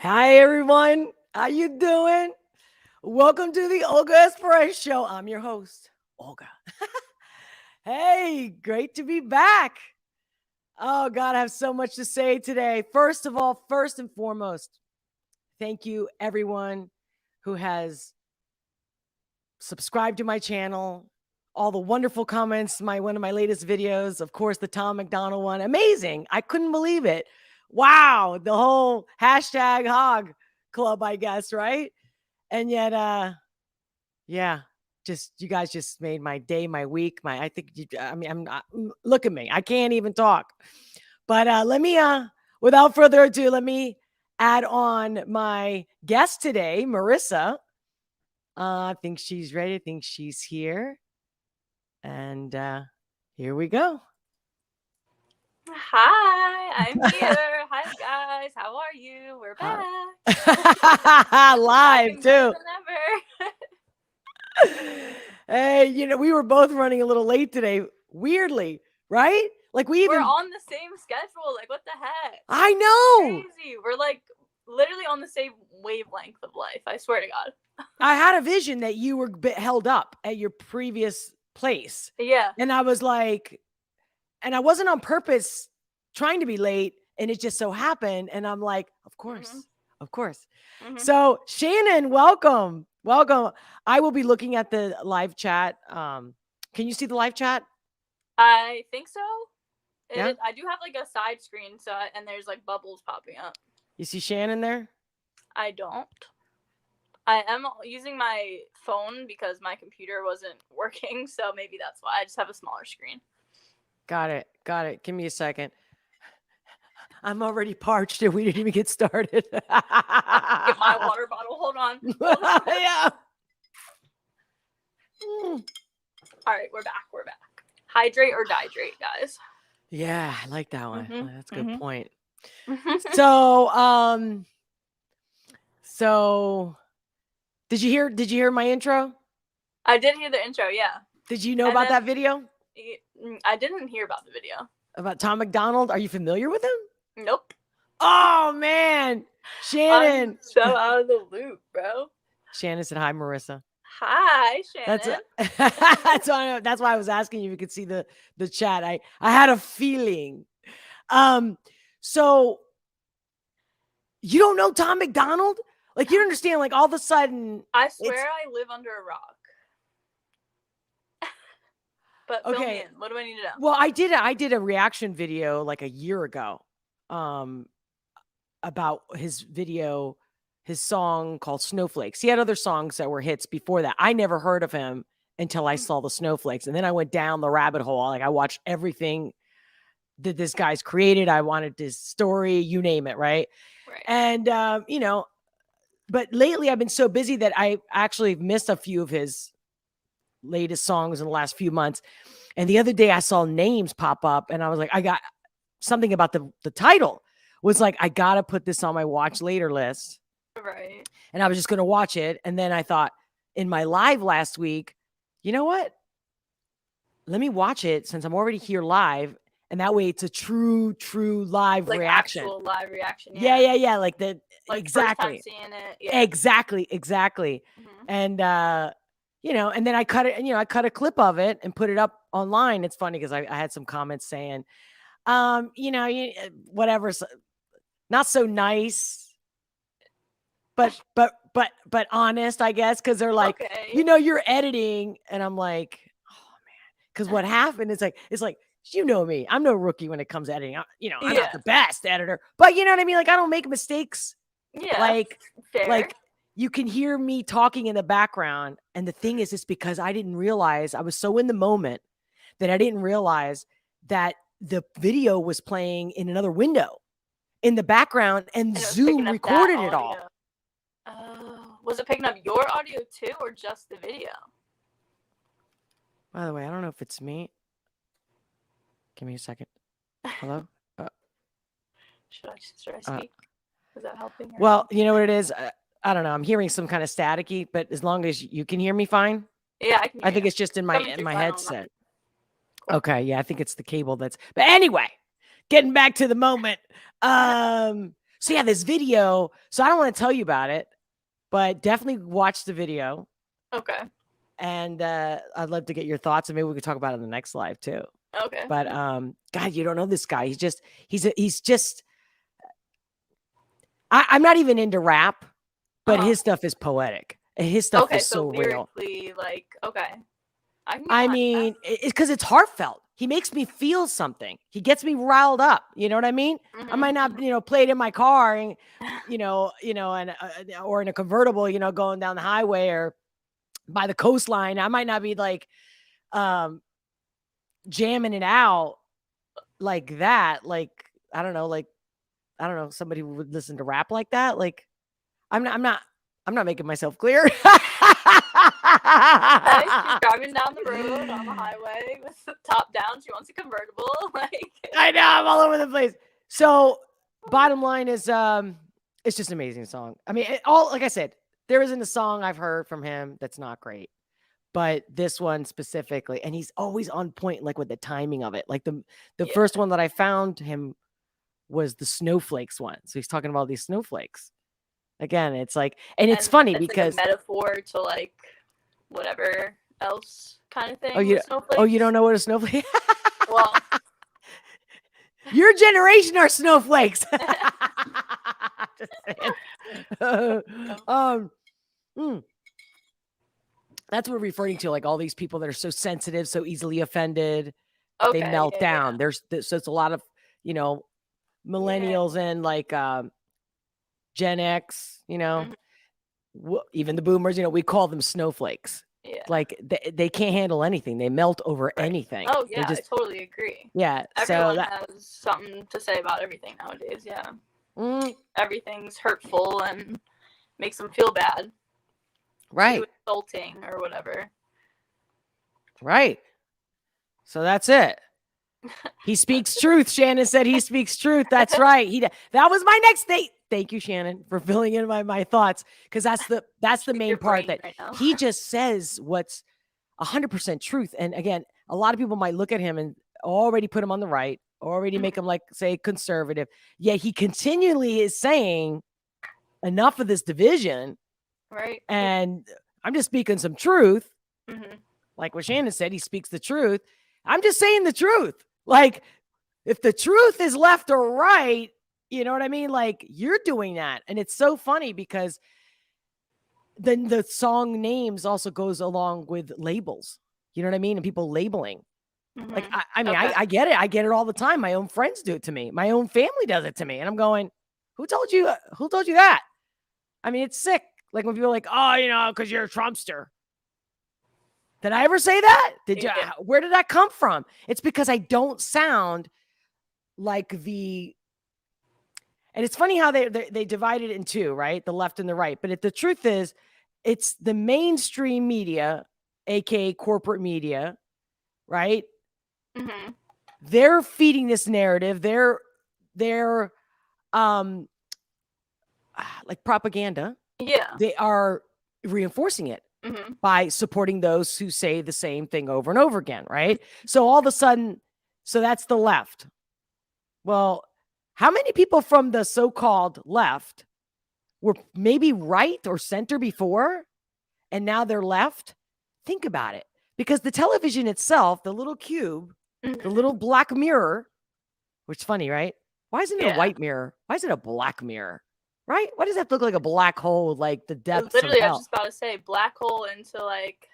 Hi everyone, how you doing? Welcome to the Olga S Show. I'm your host, Olga. Hey, great to be back. Oh God, I have so much to say today. First of all, first and foremost, thank you everyone who has subscribed to my channel. All the wonderful comments, one of my latest videos, of course, the Tom MacDonald one. Amazing. I couldn't believe it. Wow, the whole hashtag hog club, I guess, right? And yet, yeah, just you guys just made my day, my week, I'm not, look at me. I can't even talk. But let me, without further ado, let me add on my guest today, Marissa. I think she's ready. I think she's here. And here we go. Hi, I'm here. Hi guys, how are you? We're back. Live too. Ever. Hey, we were both running a little late today. Weirdly, right? Like we're on the same schedule. Like, what the heck? I know. Crazy. We're like literally on the same wavelength of life. I swear to God. I had a vision that you were held up at your previous place. Yeah. And I was like, and I wasn't on purpose trying to be late. And it just so happened. And I'm like, of course, of course. So Shannon, welcome. Welcome. I will be looking at the live chat. Can you see the live chat? I think so. Yeah? I do have like a side screen, and there's like bubbles popping up. You see Shannon there? I don't. I am using my phone because my computer wasn't working, so maybe that's why. I just have a smaller screen. Got it. Got it. Give me a second. I'm already parched and we didn't even get started. Get my water bottle. Hold on. Yeah. All right, we're back. We're back. Hydrate or dihydrate, guys. Yeah, I like that one. That's a good point. So did you hear my intro? I did hear the intro, yeah. Did you know about that video? I didn't hear about the video. About Tom MacDonald? Are you familiar with him? Nope. Oh man, Shannon. I'm so out of the loop, bro. Shannon said hi, Marissa. Hi, Shannon. That's why I was asking you if you could see the chat. I had a feeling. So you don't know Tom MacDonald? Like, you don't understand, like, all of a sudden. I swear I live under a rock. But okay, fill me in. What do I need to know? Well, I did a reaction video like a year ago about his video, his song called Snowflakes. He had other songs that were hits before that. I never heard of him until I saw the Snowflakes. And then I went down the rabbit hole. Like, I watched everything that this guy's created. I wanted his story, you name it, right? And, but lately I've been so busy that I actually missed a few of his latest songs in the last few months. And the other day I saw names pop up and I was like, I got something about the title was like, I got to put this on my watch later list. Right. And I was just going to watch it. And then I thought in my live last week, you know what? Let me watch it since I'm already here live. And that way it's a true live reaction. Actual live reaction. Yeah. Like the, like exactly. First time seeing it. Yeah. Exactly. And, and then I cut it, and I cut a clip of it and put it up online. It's funny because I had some comments saying, whatever, not so nice, but honest, I guess, because they're like, okay. You're editing, and I'm like, oh man, because what happened is it's like you know me, I'm no rookie when it comes to editing. I'm not the best editor, but you know what I mean. Like, I don't make mistakes. Yeah, like fair. Like. You can hear me talking in the background. And the thing is, it's because I didn't realize, I was so in the moment that I didn't realize that the video was playing in another window in the background and Zoom recorded it all. Was it picking up your audio too, or just the video? By the way, I don't know if it's me. Give me a second. Hello? Should I speak? Is that helping? Well, you know what it is? I don't know. I'm hearing some kind of staticky, but as long as you can hear me fine. Yeah, I can. I think it's just in my headset. Okay, yeah, I think it's the cable but anyway, getting back to the moment. So yeah, this video. So I don't want to tell you about it, but definitely watch the video. Okay. And I'd love to get your thoughts, and maybe we could talk about it in the next live too. Okay. But God, you don't know this guy. He's just. I'm not even into rap, but his stuff is poetic. His stuff is so real. Like, okay. I mean, it's because it's heartfelt. He makes me feel something. He gets me riled up. You know what I mean? I might not, play it in my car and, and or in a convertible, going down the highway or by the coastline. I might not be like jamming it out like that. Like, I don't know, somebody who would listen to rap like that. Like, I'm not making myself clear. She's driving down the road on the highway with the top down. She wants a convertible. Like, I know, I'm all over the place. So bottom line is, it's just an amazing song. I mean, like I said, there isn't a song I've heard from him that's not great, but this one specifically, and he's always on point, like with the timing of it. Like the first one that I found him was the snowflakes one. So he's talking about these snowflakes. Again, it's like, and it's funny because like a metaphor to like whatever else kind of thing. Oh, you don't know what a snowflake? Well, your generation are snowflakes. Just saying. That's what we're referring to, like all these people that are so sensitive, so easily offended, they melt down. So it's a lot of millennials and like Gen X, even the boomers, we call them snowflakes. Yeah. Like they can't handle anything. They melt over anything. Oh yeah, I totally agree. Yeah. Everyone has something to say about everything nowadays. Yeah. Everything's hurtful and makes them feel bad. Right. Insulting or whatever. Right. So that's it. He speaks truth. Shannon said he speaks truth. That's right. That was my next date. Thank you, Shannon, for filling in my thoughts, because that's the main part that he just says what's 100% truth. And again, a lot of people might look at him and already put him on the right, already make him like say conservative. Yet he continually is saying enough of this division. Right. And I'm just speaking some truth. Like what Shannon said, he speaks the truth. I'm just saying the truth. Like, if the truth is left or right, you know what I mean? Like, you're doing that. And it's so funny because then the song names also goes along with labels. You know what I mean? And people labeling. Like, I mean, I get it. I get it all the time. My own friends do it to me. My own family does it to me. And I'm going, who told you that? I mean, it's sick. Like when people are like, oh, because you're a Trumpster. Did I ever say that? Where did that come from? It's because I don't sound like and it's funny how they divide it in two, right? The left and the right. But the truth is, it's the mainstream media, aka corporate media, right? They're feeding this narrative. They're like propaganda. Yeah. They are reinforcing it. By supporting those who say the same thing over and over again, right? So all of a sudden, so that's the left. Well, how many people from the so-called left were maybe right or center before, and now they're left? Think about it. Because the television itself, the little cube, the little black mirror, which is funny, right? Why isn't it a white mirror? Why is it a black mirror? Right? Why does that look like a black hole, like the depths of hell? Literally, I was just about to say black hole into like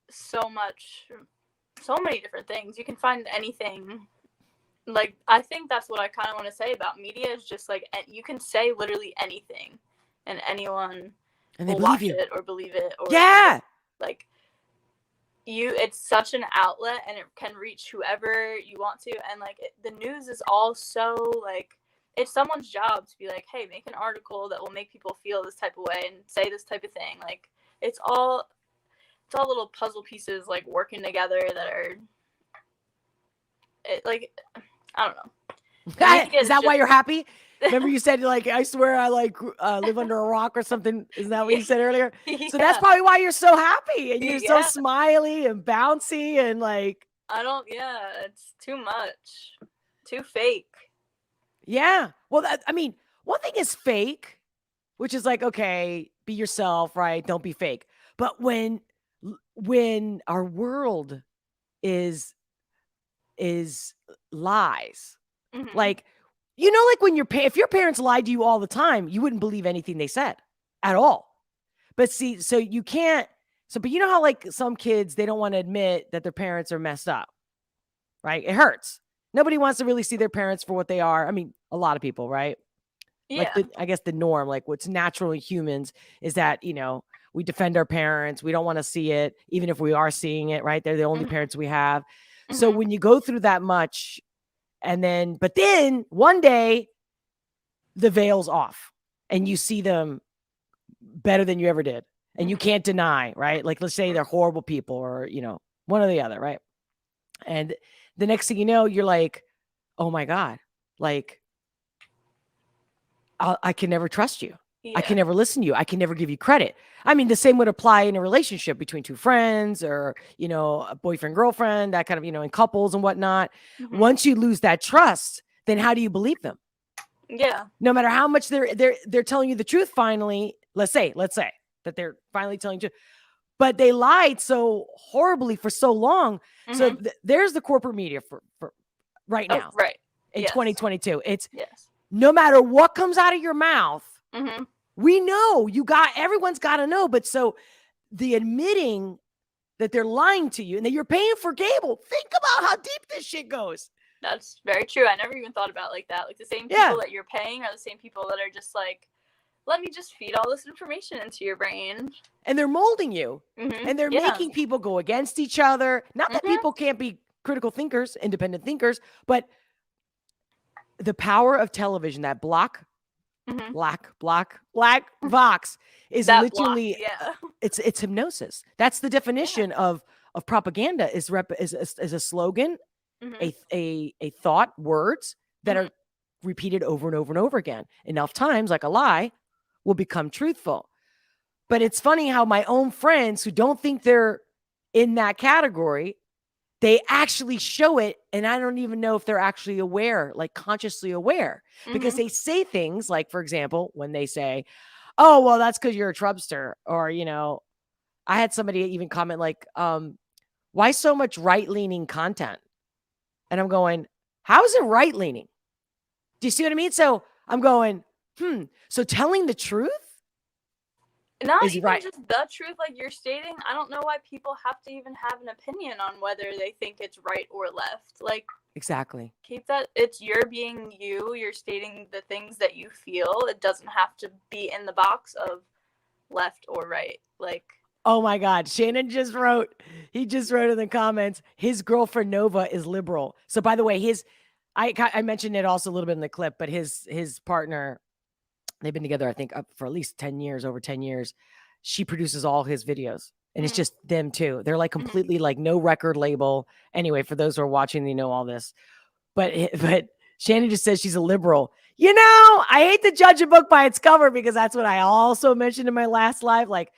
so many different things. You can find anything. Like, I think that's what I kind of want to say about media is just like you can say literally anything, and anyone will watch it or believe it. Or like it's such an outlet, and it can reach whoever you want to. And like the news is all so like. It's someone's job to be like, hey, make an article that will make people feel this type of way and say this type of thing. Like, it's all little puzzle pieces, like, working together that are, I don't know. Is that why you're happy? Remember you said, like, I swear I, like, live under a rock or something. Isn't that what you said earlier? So that's probably why you're so happy and you're so smiley and bouncy and, like. It's too much. Too fake. Yeah. Well, I mean, one thing is fake, which is like, okay, be yourself, right? Don't be fake. But when our world is lies, Mm-hmm. like, like when if your parents lied to you all the time, you wouldn't believe anything they said at all. But see, so you can't. So, but you know how like some kids, they don't want to admit that their parents are messed up, right? It hurts. Nobody wants to really see their parents for what they are. I mean, a lot of people, right? Yeah. Like I guess the norm, like what's natural in humans is that, we defend our parents. We don't want to see it, even if we are seeing it, right? They're the only Mhm. parents we have. So Mhm. when you go through that much but then one day the veil's off and you see them better than you ever did. And you Mhm. can't deny, right? Like, let's say they're horrible people or, one or the other, right? And the next thing you know, you're like, oh my God, like, I can never trust you. I can Yeah. never listen to you. I can never give you credit. I mean, the same would apply in a relationship between two friends or, a boyfriend, girlfriend, that kind of, in couples and whatnot. Mhm. Once you lose that trust, then how do you believe them? Yeah. No matter how much they're telling you the truth finally, let's say that they're finally telling you, but they lied so horribly for so long. So Mhm. there's the corporate media for right now Right. in Yes. 2022. It's Yes. no matter what comes out of your mouth, Mhm. we know everyone's got to know. But so the admitting that they're lying to you and that you're paying for cable, think about how deep this shit goes. That's very true. I never even thought about it like that. Like the same people Yeah. that you're paying are the same people that are just like, let me just feed all this information into your brain. And they're molding you. Mhm. And they're Yeah. making people go against each other. Not that Mhm. people can't be critical thinkers, independent thinkers, but the power of television, that black Mhm. box is That literally block, yeah. it's hypnosis. That's the definition of propaganda is a slogan, Mhm. a thought, words that Mhm. are repeated over and over and over again. Enough times, like a lie, will become truthful. But it's funny how my own friends who don't think they're in that category, they actually show it. And I don't even know if they're actually aware, like consciously aware, because Mhm. they say things like, for example, when they say, oh, well, that's because you're a Trumpster. Or, I had somebody even comment like, why so much right-leaning content? And I'm going, how is it right-leaning? Do you see what I mean? So I'm going, so telling the truth Not is even right. just the truth, like you're stating. I don't know why people have to even have an opinion on whether they think it's right or left. Like, Exactly. keep that. It's you're being you. You're stating the things that you feel. It doesn't have to be in the box of left or right. Like, Oh my God. Shannon he just wrote in the comments, his girlfriend Nova is liberal. So by the way, I mentioned it also a little bit in the clip, but his partner, they've been together, I think, for at least 10 years, over 10 years. She produces all his videos and it's just them too. They're like completely like no record label. Anyway, for those who are watching, they know all this. But Shannon just says she's a liberal. I hate to judge a book by its cover because that's what I also mentioned in my last live. Like,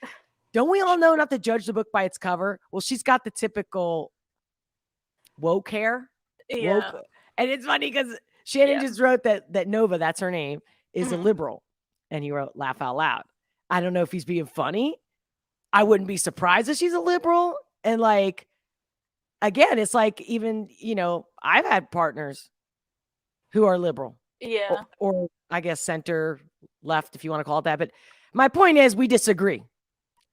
don't we all know not to judge the book by its cover? Well, she's got the typical woke hair. yeah. Woke. And it's funny because Shannon just wrote that Nova, that's her name, is a liberal. And he wrote laugh out loud. I don't know if he's being funny. I wouldn't be surprised if she's a liberal. And like, again, it's like even, I've had partners who are liberal. Yeah. Or I guess center left, if you want to call it that. But my point is we disagree.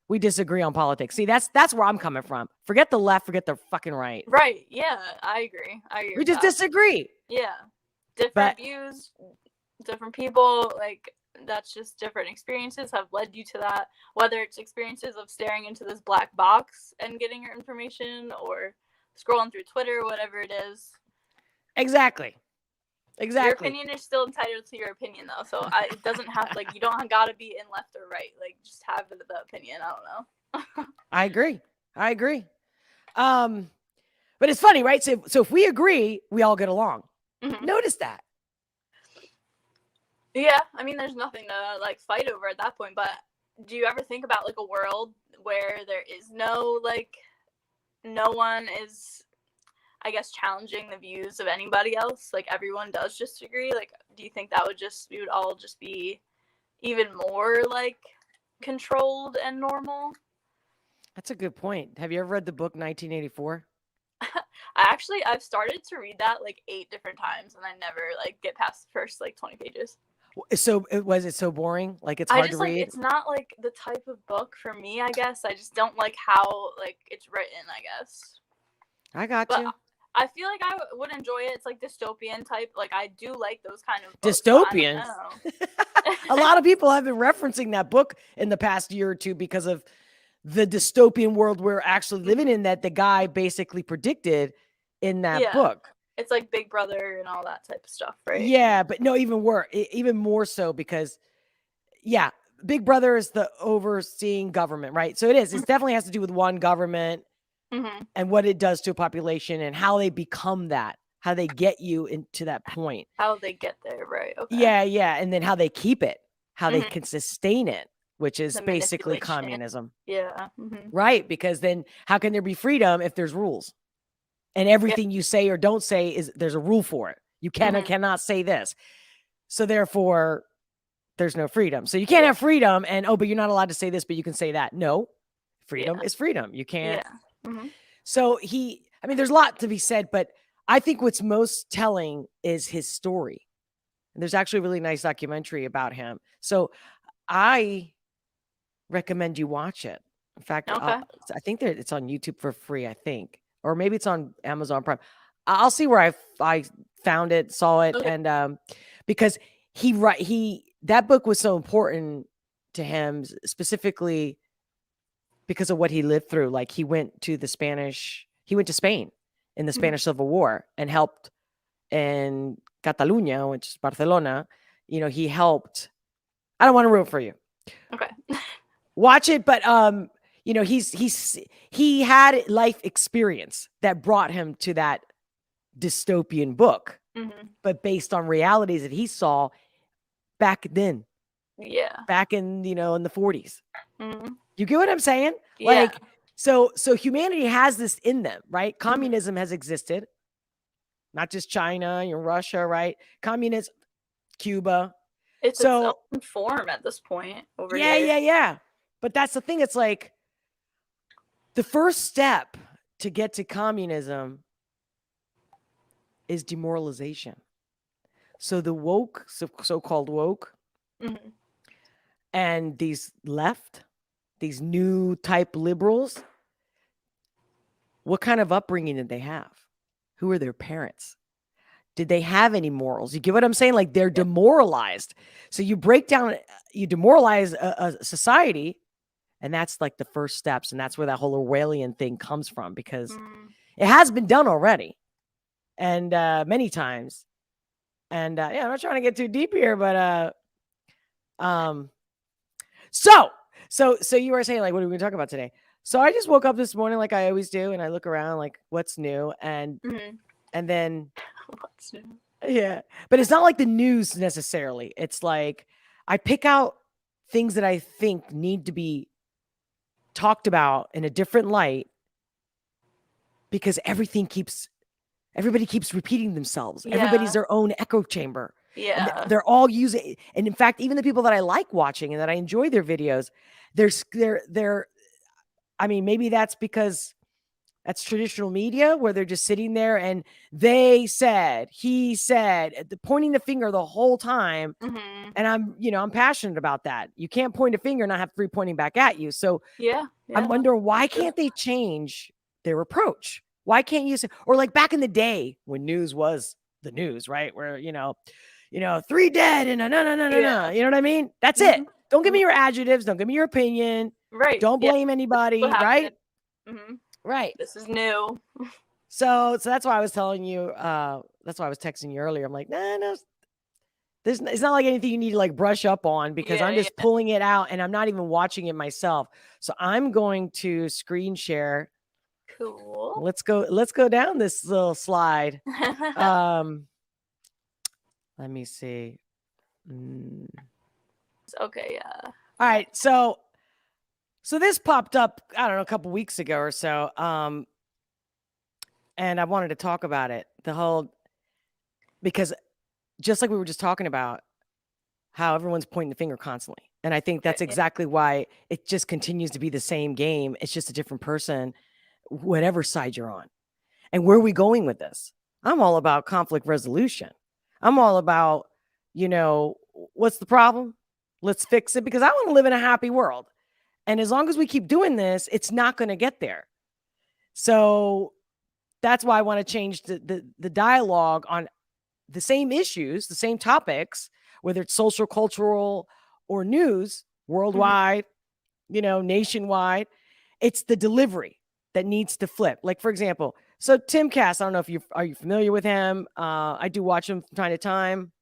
We disagree on politics. See, that's where I'm coming from. Forget the left, forget the fucking right. Right. Yeah, I agree. We just disagree. Yeah. Different views, different people, like that's just different experiences have led you to that. Whether it's experiences of staring into this black box and getting your information or scrolling through Twitter, whatever it is. Exactly. Your opinion is still entitled to your opinion, though. So it doesn't have, like, you don't got to be in left or right. Like, just have the opinion. I don't know. I agree. But it's funny, right? So if we agree, we all get along. Mm-hmm. Notice that. Yeah. I mean, there's nothing to, like, fight over at that point. But do you ever think about, like, a world where there is no, like, no one is... I guess, challenging the views of anybody else. Like, everyone does disagree. Like, do you think that we would all just be even more, like, controlled and normal? That's a good point. Have you ever read the book 1984? I've started to read that like 8 different times, and I never like get past the first like 20 pages. So was it so boring? Like it's I hard just to read? like, it's not like the type of book for me, I guess. I just don't like how like it's written, I guess. I got But you. I feel like I would enjoy it. It's like dystopian type. Like, I do like those kind of books. Dystopian. A I lot of people have been referencing that book in the past year or two because of the dystopian world we're actually living in that the guy basically predicted in that book. It's like Big Brother and all that type of stuff, right? Yeah, but no, even more so because, yeah, Big Brother is the overseeing government, right? So it is. It definitely has to do with one government and what it does to a population and how they become that, how they get you into that point. How they get there, right? Okay. Yeah, and then how they keep it, how they can sustain it, which is basically communism. Yeah. Right, because then how can there be freedom if there's rules? And everything you say or don't say there's a rule for it. You cannot say this. So therefore, there's no freedom. So you can't have freedom and, but you're not allowed to say this, but you can say that. No, freedom is freedom. You can't. So there's a lot to be said, but I think what's most telling is his story. And there's actually a really nice documentary about him. So I recommend you watch it. In fact, I think it's on YouTube for free, I think. Or maybe it's on Amazon Prime. I'll see where I found it, saw it. And because that book was so important to him, specifically because of what he lived through. Like he went to Spain in the Spanish Civil War and helped in Catalunya, which is Barcelona. He helped. I don't want to ruin it for you. Okay. Watch it, but he had life experience that brought him to that dystopian book, but based on realities that he saw back then. Yeah. Back in in the 40s. You get what I'm saying? Yeah. Like so humanity has this in them, right? Communism has existed, not just China, Russia, right? Communism, Cuba. It's its own form at this point over here. Yeah. But that's the thing. It's like the first step to get to communism is demoralization. So the woke, so-called woke, and these new type liberals, what kind of upbringing did they have? Who are their parents? Did they have any morals? You get what I'm saying? Like they're demoralized. So you demoralize a society, and that's like the first steps. And that's where that whole Orwellian thing comes from, because it has been done already and many times. And I'm not trying to get too deep here, but so you were saying, like, what are we going to talk about today? So I just woke up this morning like I always do, and I look around like what's new, and then what's new? Yeah, but it's not like the news necessarily. It's like I pick out things that I think need to be talked about in a different light, because everybody keeps repeating themselves. Yeah. Everybody's their own echo chamber. Yeah. And they're all using, and in fact, even the people that I like watching and that I enjoy their videos, they're I mean, maybe that's because that's traditional media where they're just sitting there and he said, pointing the finger the whole time. And I'm passionate about that. You can't point a finger and not have 3 pointing back at you. So I'm wondering, why can't they change their approach? Why can't you say, or like back in the day when news was the news, right? Where, 3 dead and no. You know what I mean? That's it. Don't give me your adjectives. Don't give me your opinion. Right. Don't blame anybody. Right. Right. This is new. So that's why I was telling you, that's why I was texting you earlier. I'm like, no, it's not like anything you need to like brush up on, because I'm just pulling it out and I'm not even watching it myself. So I'm going to screen share. Cool. Let's go down this little slide. Let me see. Okay. Yeah. All right. So this popped up, I don't know, a couple weeks ago or so. and I wanted to talk about it. Because just like we were just talking about, how everyone's pointing the finger constantly. And I think that's exactly why it just continues to be the same game. It's just a different person, whatever side you're on. And where are we going with this? I'm all about conflict resolution. I'm all about, what's the problem? Let's fix it, because I want to live in a happy world. And as long as we keep doing this, it's not going to get there. So that's why I want to change the dialogue on the same issues, the same topics, whether it's social, cultural, or news, worldwide, nationwide. It's the delivery that needs to flip. Like, for example, so Tim Cass, I don't know if are you familiar with him? I do watch him from time to time.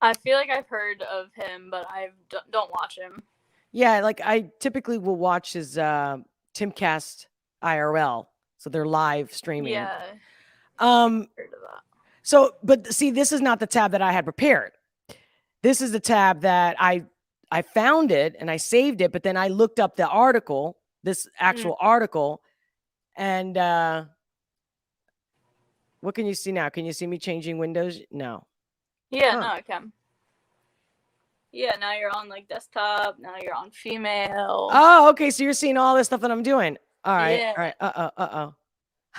I feel like I've heard of him, but I don't watch him. Yeah, like I typically will watch his Timcast IRL, so they're live streaming. Yeah. Heard of that. So, but see, this is not the tab that I had prepared. This is the tab that I found it and I saved it, but then I looked up the article, this actual article, and what can you see now? Can you see me changing windows? No. Yeah, no, I can. Yeah, now you're on like desktop. Now you're on female. Oh, okay. So you're seeing all this stuff that I'm doing. All right. Yeah. All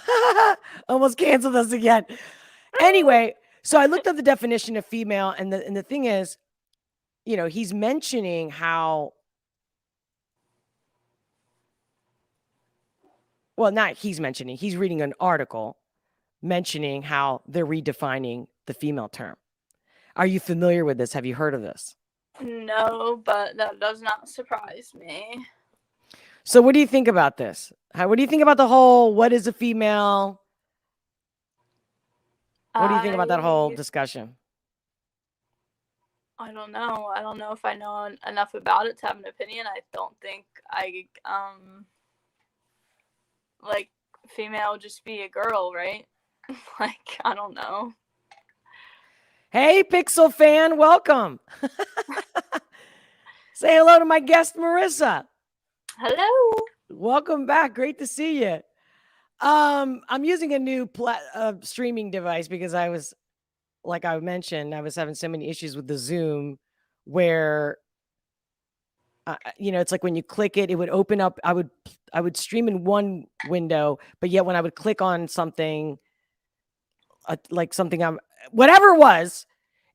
right. Almost canceled us again. Anyway, so I looked up the definition of female, and the thing is, he's mentioning how. Well, not he's mentioning. He's reading an article mentioning how they're redefining the female term. Are you familiar with this? Have you heard of this? No, but that does not surprise me. So what do you think about this? What do you think about the whole, what is a female? What do you think about that whole discussion? I don't know. I don't know if I know enough about it to have an opinion. I don't think like female would just be a girl, right? Like, I don't know. Hey, Pixel fan, welcome. Say hello to my guest, Marissa. Hello. Welcome back. Great to see you. I'm using a new streaming device because I was, like I mentioned, I was having so many issues with the Zoom where, it's like when you click it, it would open up. I would stream in one window, but yet when I would click on something, like something whatever it was,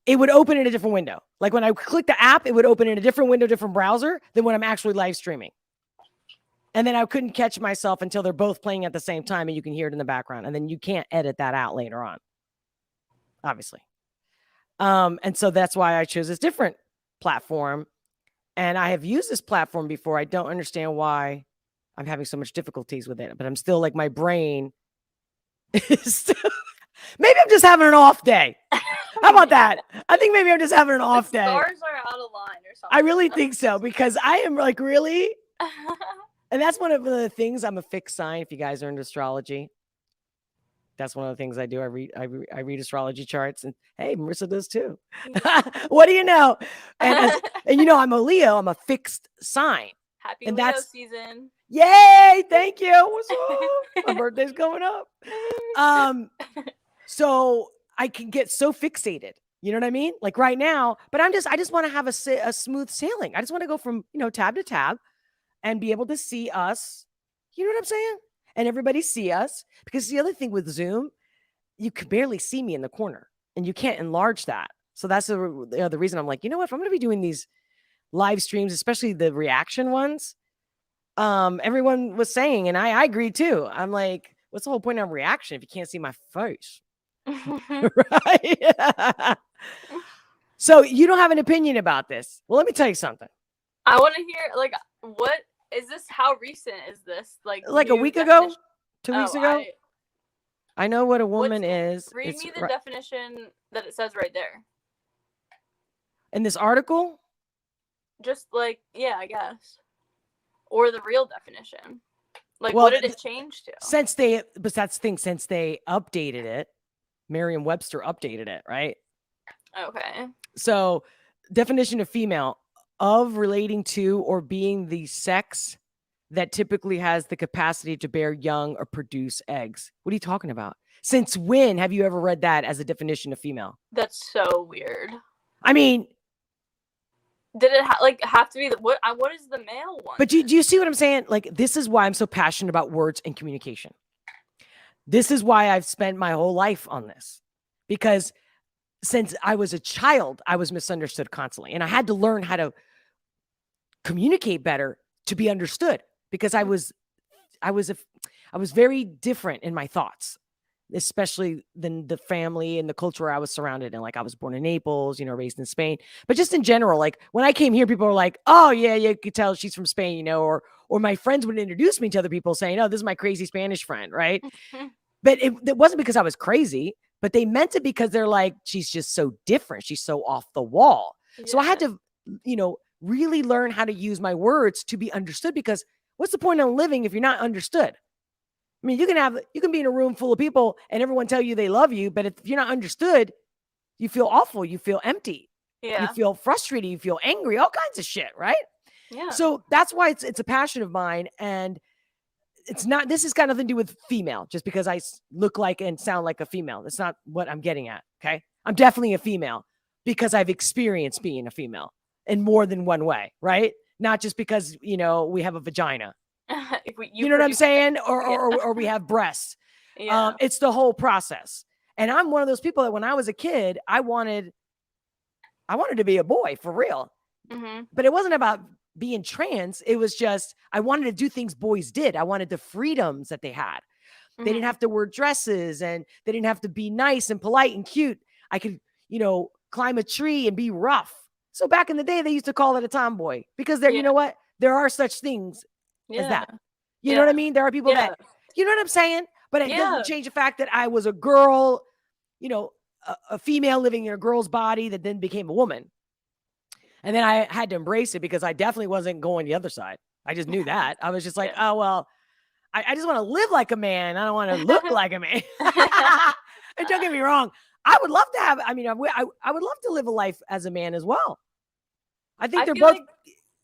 it would open in a different window. Like when I click the app, it would open in a different window, different browser than when I'm actually live streaming. And then I couldn't catch myself until they're both playing at the same time and you can hear it in the background. And then you can't edit that out later on, obviously. And so that's why I chose this different platform. And I have used this platform before. I don't understand why I'm having so much difficulties with it, but I'm still like, my brain is still... Maybe I'm just having an off day. How about that? I think maybe I'm just having an off day. Stars are out of line or something. I really think so, because I am like, really? And that's one of the things. I'm a fixed sign. If you guys are into astrology, that's one of the things I do. I read astrology charts, and hey, Marissa does too. What do you know? And I'm a Leo. I'm a fixed sign. Happy Leo season. Yay! Thank you. What's up? My birthday's coming up. So I can get so fixated. You know what I mean? Like right now, but I just want to have a smooth sailing. I just want to go from, tab to tab and be able to see us. You know what I'm saying? And everybody see us, because the other thing with Zoom, you can barely see me in the corner and you can't enlarge that. So that's the reason I'm like, you know what? If I'm going to be doing these live streams, especially the reaction ones, everyone was saying, and I agree too. I'm like, what's the whole point of reaction if you can't see my face? Right? So you don't have an opinion about this. Well, let me tell you something. I want to hear, like, what is this? How recent is this? Like a week ago? 2 weeks ago? I know what a woman is. Read me the definition that it says right there. In this article? Just like, yeah, I guess. Or the real definition. Like, what did it change to? But that's the thing, since they updated it, Merriam Webster updated it, right? Okay. So, definition of female, of relating to or being the sex that typically has the capacity to bear young or produce eggs. What are you talking about? Since when have you ever read that as a definition of female? That's so weird. I mean, did it have to be what is the male one? But do you see what I'm saying? Like, this is why I'm so passionate about words and communication. This is why I've spent my whole life on this, because since I was a child, I was misunderstood constantly, and I had to learn how to communicate better to be understood, because I was very different in my thoughts, especially than the family and the culture I was surrounded in. Like, I was born in Naples, raised in Spain, but just in general, like when I came here, people were like, oh yeah, you could tell she's from Spain, or my friends would introduce me to other people saying, oh, this is my crazy Spanish friend. Right. But it wasn't because I was crazy, but they meant it because they're like, she's just so different. She's so off the wall. Yeah. So I had to, really learn how to use my words to be understood, because what's the point of living if you're not understood? I mean, you can be in a room full of people and everyone tell you they love you, but if you're not understood, you feel awful. You feel empty. Yeah. You feel frustrated. You feel angry, all kinds of shit. Right. Yeah. So that's why it's a passion of mine. And this has got nothing to do with female, just because I look like and sound like a female. That's not what I'm getting at. Okay. I'm definitely a female because I've experienced being a female in more than one way. Right. Not just because, we have a vagina. You know what I'm saying? Or we have breasts. Yeah. It's the whole process. And I'm one of those people that when I was a kid, I wanted to be a boy for real. Mm-hmm. But it wasn't about being trans. It was just, I wanted to do things boys did. I wanted the freedoms that they had. They didn't have to wear dresses, and they didn't have to be nice and polite and cute. I could, climb a tree and be rough. So back in the day, they used to call it a tomboy, because you know what? There are such things as that. You know what I mean? There are people that, you know what I'm saying? But it doesn't change the fact that I was a girl, a female living in a girl's body that then became a woman. And then I had to embrace it, because I definitely wasn't going the other side. I just knew that. I was just like, oh, well, I just want to live like a man. I don't want to look like a man. And don't get me wrong. I would love to I would love to live a life as a man as well. I think they're both.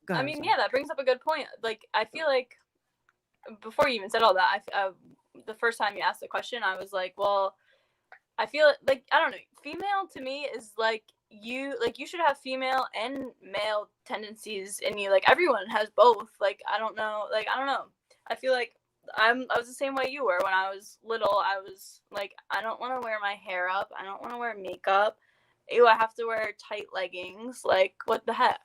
Ahead, that brings up a good point. Like, I feel like before you even said all that, the first time you asked the question, I was like, well, I feel like, I don't know, female to me is like, you should have female and male tendencies in you. Like, everyone has both. Like, I don't know. I feel like I was the same way you were when I was little. I was like, I don't want to wear my hair up. I don't want to wear makeup. Ew, I have to wear tight leggings. Like, what the heck?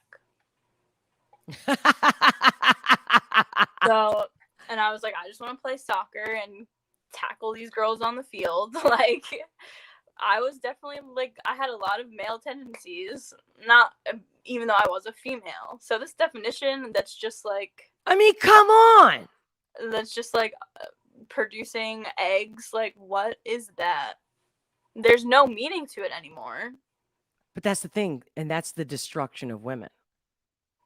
So, and I was like, I just want to play soccer and tackle these girls on the field. Like, I was definitely like, I had a lot of male tendencies, not even though I was a female. So this definition that's just like, come on. That's just like producing eggs. Like, what is that? There's no meaning to it anymore. But that's the thing. And that's the destruction of women,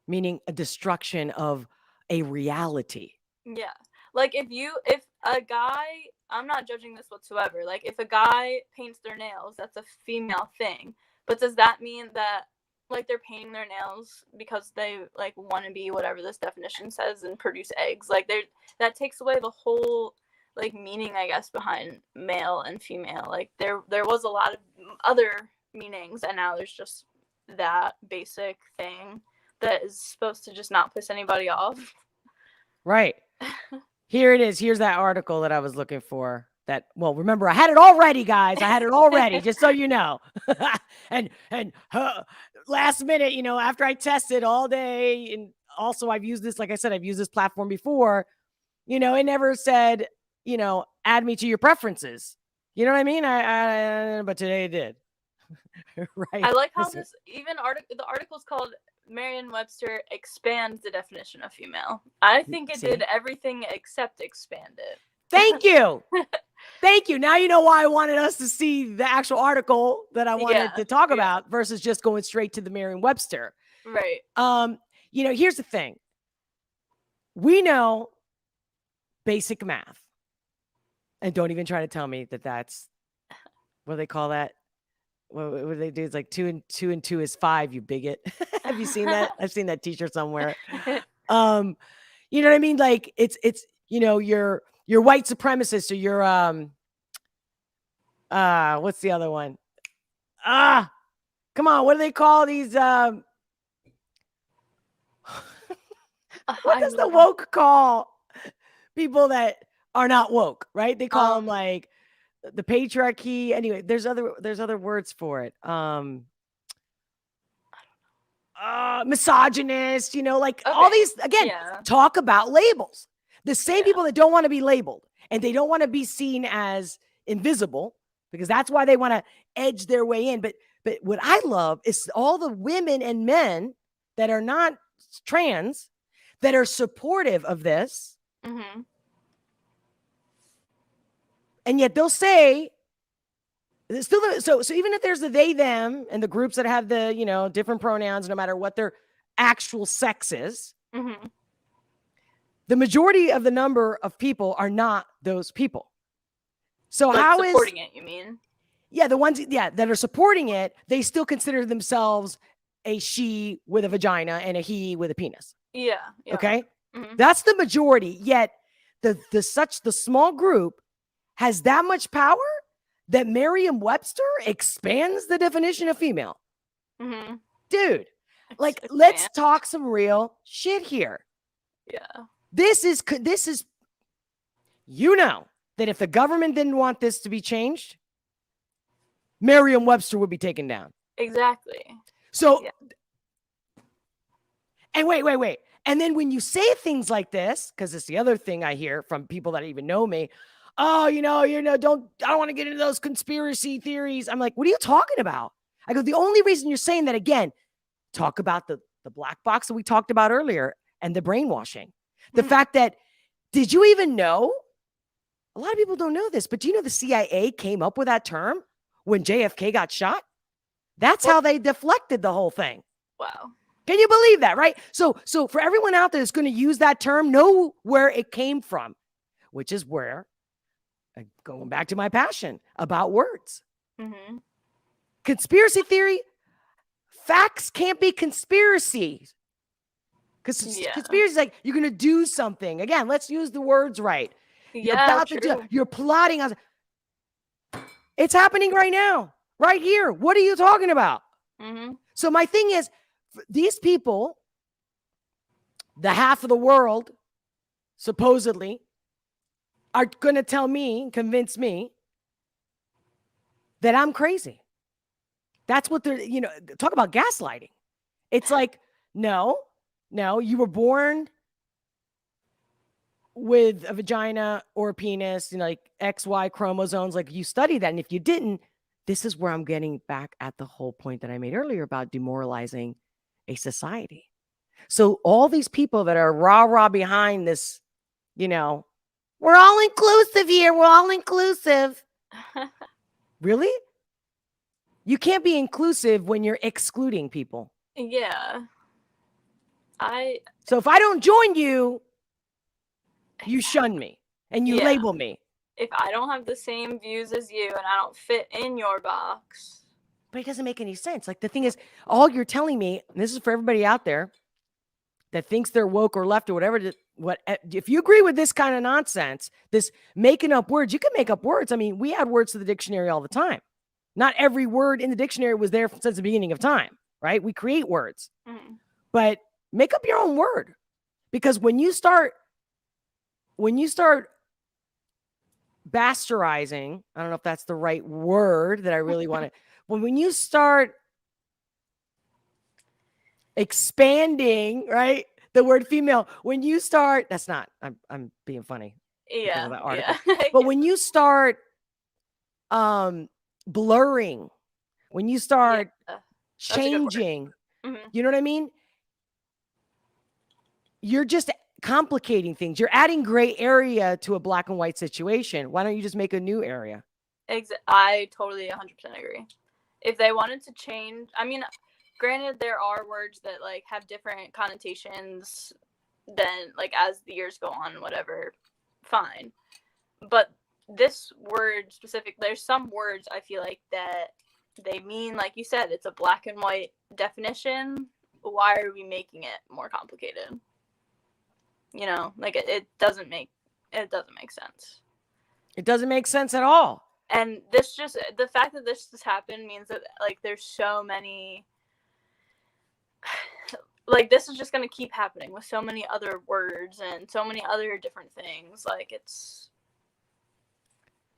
meaning a destruction of a reality. Yeah. Like, if a guy, I'm not judging this whatsoever. Like, if a guy paints their nails, that's a female thing. But does that mean that, like, they're painting their nails because they, like, want to be whatever this definition says and produce eggs? Like, that takes away the whole, like, meaning, I guess, behind male and female. Like, there was a lot of other meanings, and now there's just that basic thing that is supposed to just not piss anybody off. Right. Here it is. Here's that article that I was looking for. Remember, I had it all ready, guys. I had it all ready, just so you know. and last minute, after I tested all day, and also I've used this, like I said, I've used this platform before, it never said, add me to your preferences. You know what I mean? But today it did. Right. I like how the article's called Merriam-Webster expands the definition of female. I think it did everything except expand it. Thank you. Thank you. Now you know why I wanted us to see the actual article that I wanted to talk about versus just going straight to the Merriam-Webster. Right. Here's the thing. We know basic math. And don't even try to tell me that that's, what do they call that? What do they do? It's like 2 and 2 is 5, you bigot. Have you seen that? I've seen that t-shirt somewhere. You know what I mean? Like it's you're white supremacist, or you're what's the other one? Come on, what do they call these what does the woke call people that are not woke, right? They call them like the patriarchy. Anyway, there's other words for it. Misogynist, like all these, again, talk about labels. The same people that don't want to be labeled and they don't want to be seen as invisible, because that's why they want to edge their way in. But what I love is all the women and men that are not trans that are supportive of this. Mm-hmm. And yet they'll say, still, so even if there's the they, them, and the groups that have the, different pronouns, no matter what their actual sex is, mm-hmm. the majority of the number of people are not those people. So like how supporting it, you mean? Yeah, the ones, that are supporting it, they still consider themselves a she with a vagina and a he with a penis. Yeah. Okay? Mm-hmm. That's the majority. Yet the small group has that much power that Merriam-Webster expands the definition of female. Mm-hmm. Dude, let's talk some real shit here. Yeah. This is that if the government didn't want this to be changed, Merriam-Webster would be taken down. Exactly. So, and wait. And then when you say things like this, because it's the other thing I hear from people that even know me, I don't want to get into those conspiracy theories. I'm like, what are you talking about? I go, the only reason you're saying that, again, talk about the black box that we talked about earlier and the brainwashing. The fact that, did you even know? A lot of people don't know this, but do you know the CIA came up with that term when JFK got shot? That's how they deflected the whole thing. Wow. Can you believe that, right? So for everyone out there that's going to use that term, know where it came from, which is where, going back to my passion about words. Mm-hmm. Conspiracy theory, facts can't be conspiracies. Because conspiracy is like, you're going to do something. Again, let's use the words right. You're plotting. It's happening right now, right here. What are you talking about? Mm-hmm. So my thing is, these people, the half of the world, supposedly, are going to convince me that I'm crazy. That's what they're, talk about gaslighting. It's like, no, you were born with a vagina or a penis, like XY chromosomes, like you study that. And if you didn't, this is where I'm getting back at the whole point that I made earlier about demoralizing a society. So all these people that are rah behind this, we're all inclusive here. We're all inclusive. Really? You can't be inclusive when you're excluding people. Yeah. So if I don't join you, you shun me and you label me. If I don't have the same views as you and I don't fit in your box. But it doesn't make any sense. Like, the thing is, all you're telling me, and this is for everybody out there that thinks they're woke or left or whatever, if you agree with this kind of nonsense, this making up words, you can make up words. I mean, we add words to the dictionary all the time. Not every word in the dictionary was there since the beginning of time, right? We create words. Mm-hmm. But make up your own word. Because when you start bastardizing, I don't know if that's the right word that I really want to, when you start expanding, right, the word female, when you start, that's not, I'm being funny. Yeah. That article. But when you start blurring, when you start changing, you know what I mean? You're just complicating things. You're adding gray area to a black and white situation. Why don't you just make a new area? I totally 100% agree. If they wanted to change, I mean, granted, there are words that like have different connotations than like as the years go on, whatever, fine. But this word specific, there's some words I feel like that they mean, like you said, it's a black and white definition. Why are we making it more complicated? You know, like it doesn't make sense. It doesn't make sense at all. And this just, the fact that this has happened means that, like, there's so many, like, this is just going to keep happening with so many other words and so many other different things. Like,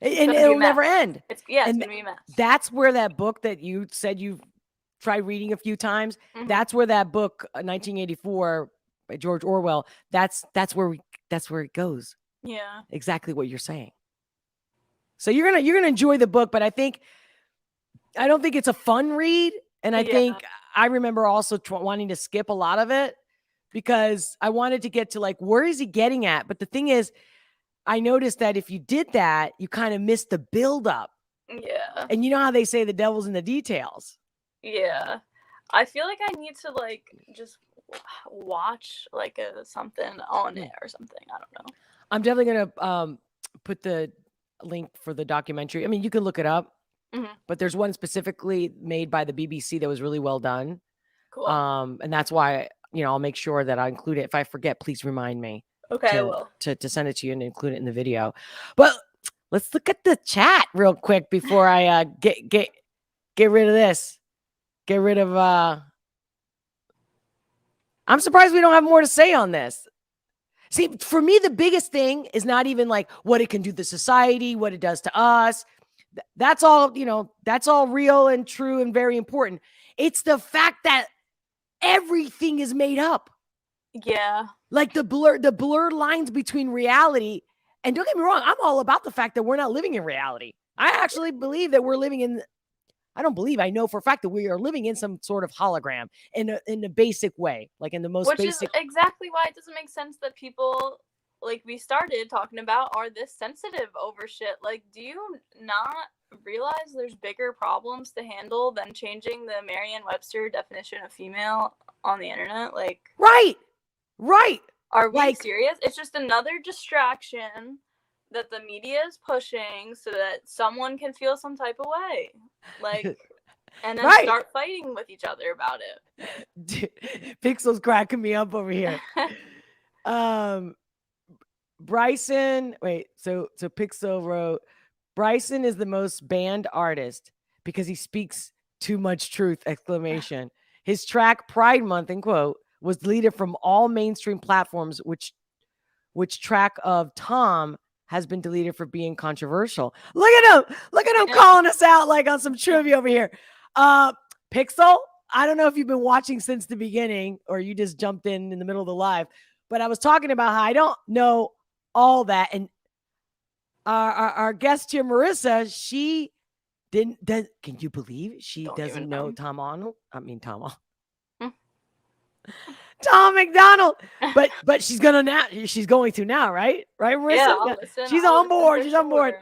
and it'll never end. It's going to be a mess. That's where that book that you said you've tried reading a few times, that's where that book, 1984 by George Orwell, that's where it goes. Yeah. Exactly what you're saying. So you're gonna enjoy the book, but I don't think it's a fun read, and I think I remember also wanting to skip a lot of it because I wanted to get to, like, where is he getting at? But the thing is, I noticed that if you did that, you kind of missed the buildup. Yeah. And you know how they say the devil's in the details. Yeah. I feel like I need to, like, just watch, like, something on it or something. I don't know. I'm definitely gonna put the link for the documentary. I mean, you can look it up, but there's one specifically made by the BBC that was really well done. Cool. And that's why, I'll make sure that I include it. If I forget, please remind me. Okay, I will. To send it to you and include it in the video. But let's look at the chat real quick before I get rid of this. Get rid of I'm surprised we don't have more to say on this. See, for me, the biggest thing is not even like what it can do to society, what it does to us. That's all, that's all real and true and very important. It's the fact that everything is made up. Yeah. Like the blurred lines between reality. And don't get me wrong, I'm all about the fact that we're not living in reality. I actually believe that we're living in, I know for a fact that we are living in some sort of hologram in a basic way, like in the most basic. Which is exactly why it doesn't make sense that people, like we started talking about, are this sensitive over shit. Like, do you not realize there's bigger problems to handle than changing the Merriam-Webster definition of female on the internet? Like, right. Are we serious? It's just another distraction that the media is pushing so that someone can feel some type of way. Like, and then start fighting with each other about it. Dude, Pixel's cracking me up over here. Bryson, so Pixel wrote, Bryson is the most banned artist because he speaks too much truth, exclamation. His track Pride Month, in quote, was deleted from all mainstream platforms, which track of Tom has been deleted for being controversial. Look at him calling us out like on some trivia over here. Pixel, I don't know if you've been watching since the beginning or you just jumped in the middle of the live, but I was talking about how I don't know all that. And our guest here, Marissa, she can you believe she doesn't know Tom Arnold? I mean, Tom MacDonald, but she's going to now, right, Marissa? Yeah, she's on board. She's on board.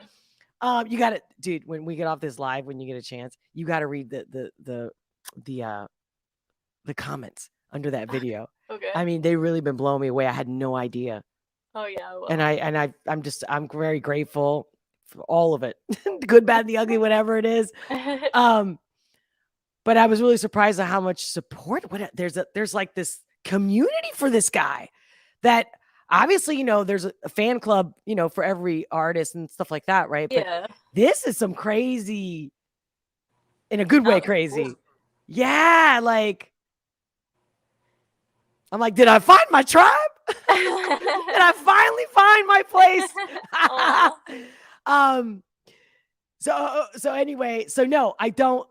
You got to, dude. When we get off this live, when you get a chance, you got to read the comments under that video. Okay. I mean, they really been blowing me away. I had no idea. Oh yeah. Well. And I'm very grateful for all of it, the good, bad, and the ugly, whatever it is. But I was really surprised at how much support. There's like this community for this guy that obviously, there's a fan club, for every artist and stuff like that. Right. Yeah. But this is some crazy, in a good way, crazy. Cool. Yeah. Like, I'm like, did I find my tribe? Did I finally find my place? So anyway, no, I don't,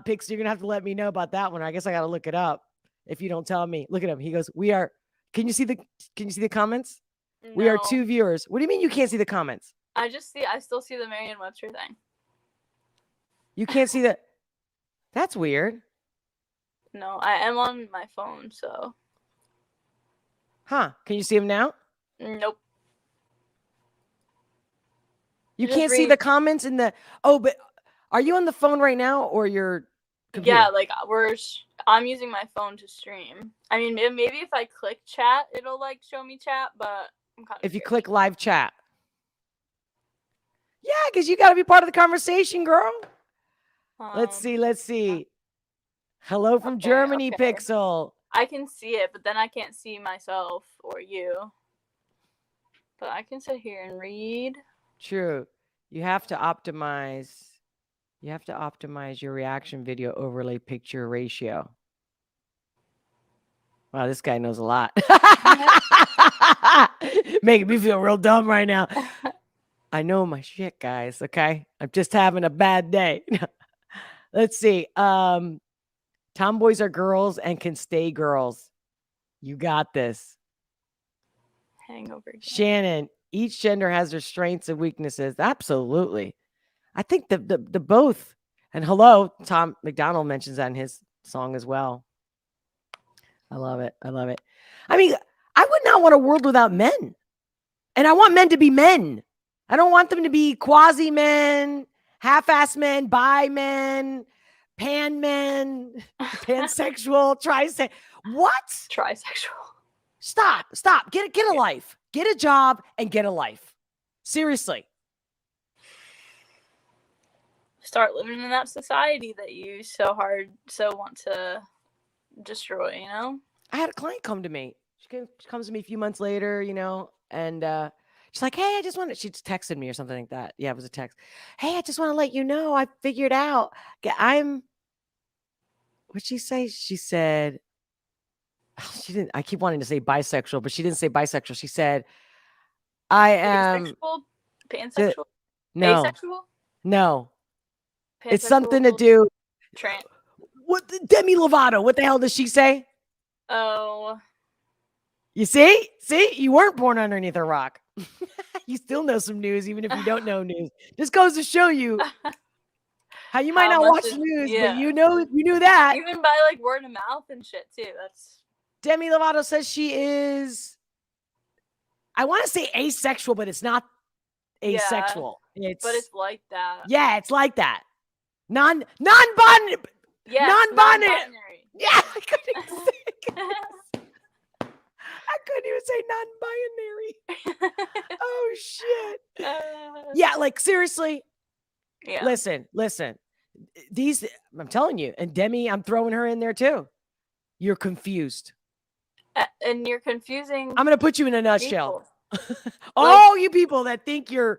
Pix, you're gonna have to let me know about that one. I guess I gotta look it up if you don't tell me. Look at him. He goes, can you see the comments? No. We are 2 viewers. What do you mean you can't see the comments? I still see the Merriam-Webster thing. You can't see that? That's weird. No, I am on my phone, so. Huh. Can you see him now? Nope. You can't see the comments in the. Oh, but are you on the phone right now or your computer? Yeah, like I'm using my phone to stream. I mean, maybe if I click chat, it'll like show me chat, but I'm kind of. If you click live chat. Yeah, because you got to be part of the conversation, girl. Let's see. Hello from Germany, okay. Pixel. I can see it, but then I can't see myself or you. But I can sit here and read. True. You have to optimize. You have to optimize your reaction video overlay picture ratio. Wow, this guy knows a lot. Making me feel real dumb right now. I know my shit, guys. Okay. I'm just having a bad day. Let's see. Tomboys are girls and can stay girls. You got this. Hangover. Again. Shannon, each gender has their strengths and weaknesses. Absolutely. I think the both. And hello, Tom MacDonald mentions that in his song as well. I love it. I love it. I mean, I would not want a world without men. And I want men to be men. I don't want them to be quasi men, half-ass men, bi men, pan men, pansexual, trisexual. What? Trisexual. Stop. Get a life. Get a job and get a life. Seriously. Start living in that society that you so want to destroy, you know? I had a client come to me. She comes to me a few months later, you know, and she's like, hey, she just texted me or something like that. Yeah, it was a text. Hey, I just want to let you know I figured out what'd she say? She said, she didn't, I keep wanting to say bisexual, but she didn't say bisexual. She said, I am pansexual? No. Asexual? No. Pansexual? It's something to do. Trans. What Demi Lovato? What the hell does she say? Oh. You see? You weren't born underneath a rock. You still know some news, even if you don't know news. This goes to show you how you might not watch news, but you knew that. Even by like word of mouth and shit too. That's Demi Lovato says she is, I want to say asexual, but it's not asexual. But it's like that. Yeah, it's like that. Non-binary. Yeah, non-binary. Yeah, I couldn't even say non-binary. Oh shit. Yeah, like seriously. Yeah. Listen. These, I'm telling you, and Demi, I'm throwing her in there too. You're confused. And you're confusing. I'm gonna put you in a nutshell. All you people that think you're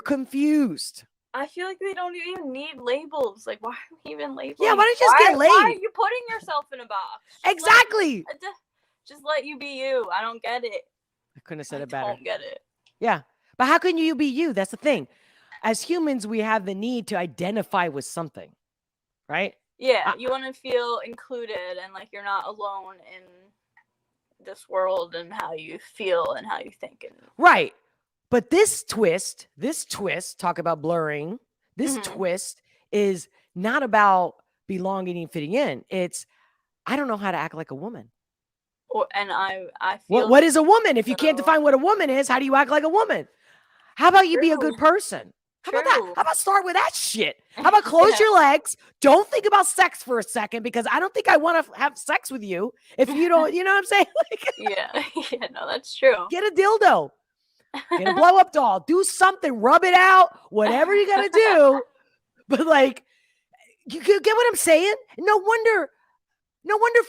confused. I feel like they don't even need labels. Like, why are we even labeling? Yeah, why don't you just get laid? Why are you putting yourself in a box? Exactly. Just let you be you. I don't get it. I couldn't have said it better. I don't get it. Yeah. But how can you be you? That's the thing. As humans, we have the need to identify with something, right? Yeah. You want to feel included and like you're not alone in this world and how you feel and how you think. Right. But this twist, talk about blurring, this twist is not about belonging and fitting in. It's, I don't know how to act like a woman. And I feel what is a woman? If you can't define what a woman is, how do you act like a woman? How about you be a good person? How about that? How about start with that shit? How about close your legs? Don't think about sex for a second, because I don't think I want to have sex with you if you don't, you know what I'm saying? Like, yeah, no, that's true. Get a dildo. Get a blow up doll. Do something. Rub it out. Whatever you got to do. But like, you get what I'm saying? No wonder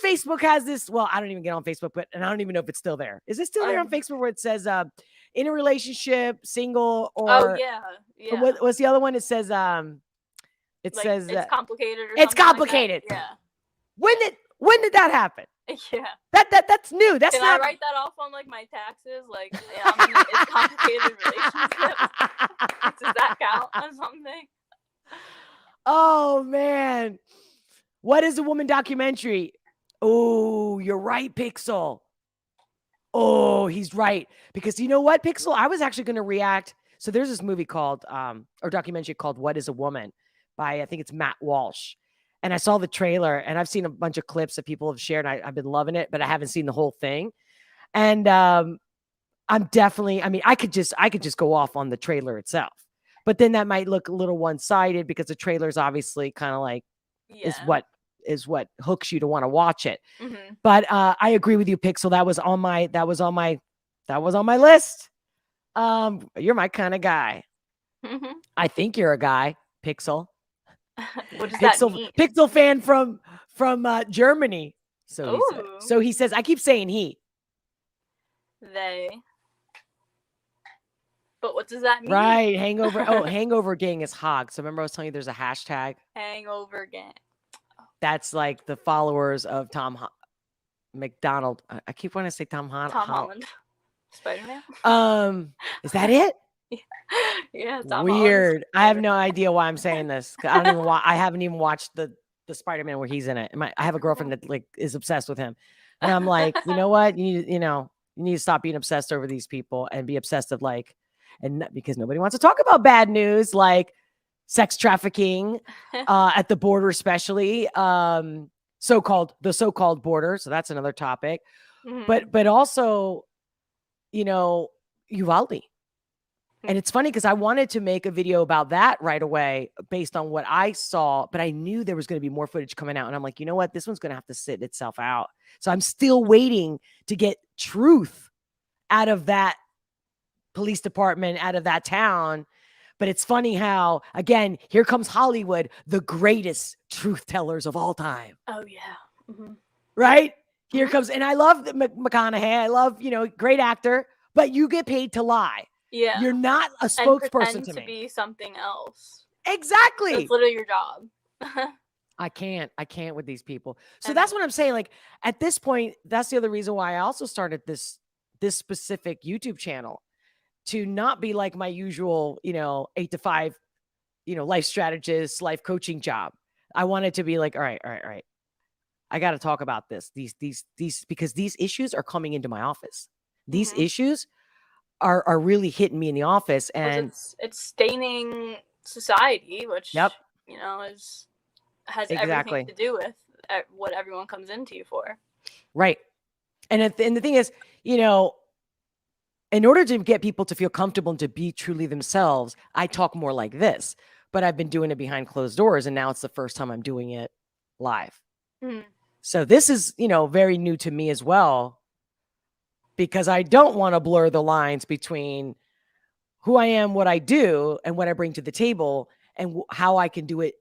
Facebook has this. Well, I don't even get on Facebook, and I don't even know if it's still there. Is it still there on Facebook where it says in a relationship, single, or oh yeah. What's the other one? It says says it's complicated. It's complicated. Like yeah. When did that happen? Yeah. That's new. That's Can not. I write that off on like my taxes? Like, yeah, I'm in a complicated relationship. Does that count on something? Oh man. What is a woman documentary? Oh, you're right, Pixel. Oh, he's right. Because you know what, Pixel? I was actually going to react. So there's this movie called, or documentary called What is a Woman by, I think it's Matt Walsh. And I saw the trailer, and I've seen a bunch of clips that people have shared. I've been loving it, but I haven't seen the whole thing. And I'm definitely, I mean, I could just go off on the trailer itself. But then that might look a little one-sided because the trailer is obviously kind of like, is what hooks you to want to watch it. Mm-hmm. But I agree with you, Pixel. That was on my list. You're my kind of guy. Mm-hmm. I think you're a guy, Pixel. What does that mean? Pixel fan from Germany. So he says, I keep saying he. They. But what does that mean? Right. Hangover. Oh, hangover gang is hog. So remember I was telling you there's a hashtag? Hangover gang. That's like the followers of MacDonald. I keep wanting to say Tom Holland. Spider-Man. Is that it? Yeah, Tom Weird. I have no idea why I'm saying this. I don't even I haven't even watched the Spider-Man where he's in it. I have a girlfriend that like is obsessed with him. And I'm like, you know what? You need to stop being obsessed over these people and be obsessed of like, and because nobody wants to talk about bad news like sex trafficking at the border, especially so-called border. So that's another topic. Mm-hmm. But also, Uvalde. And it's funny because I wanted to make a video about that right away based on what I saw, but I knew there was going to be more footage coming out. And I'm like, you know what? This one's going to have to sit itself out. So I'm still waiting to get truth out of that police department, out of that town. But it's funny how, again, here comes Hollywood, the greatest truth tellers of all time. Oh, yeah. Mm-hmm. Right? Here comes, and I love McConaughey. I love, great actor, but you get paid to lie. Yeah. You're not a spokesperson to me. Be something else. Exactly. That's literally your job. I can't with these people. So that's what I'm saying. Like at this point, that's the other reason why I also started this specific YouTube channel, to not be like my usual, 8 to 5, life strategist, life coaching job. I wanted to be like, all right. I got to talk about this. These, because these issues are coming into my office. These issues are really hitting me in the office, and it's staining society, which has everything to do with what everyone comes into you for. Right. And the thing is, in order to get people to feel comfortable and to be truly themselves, I talk more like this, but I've been doing it behind closed doors, and now it's the first time I'm doing it live. So this is, very new to me as well, because I don't want to blur the lines between who I am, what I do, and what I bring to the table, and how I can do it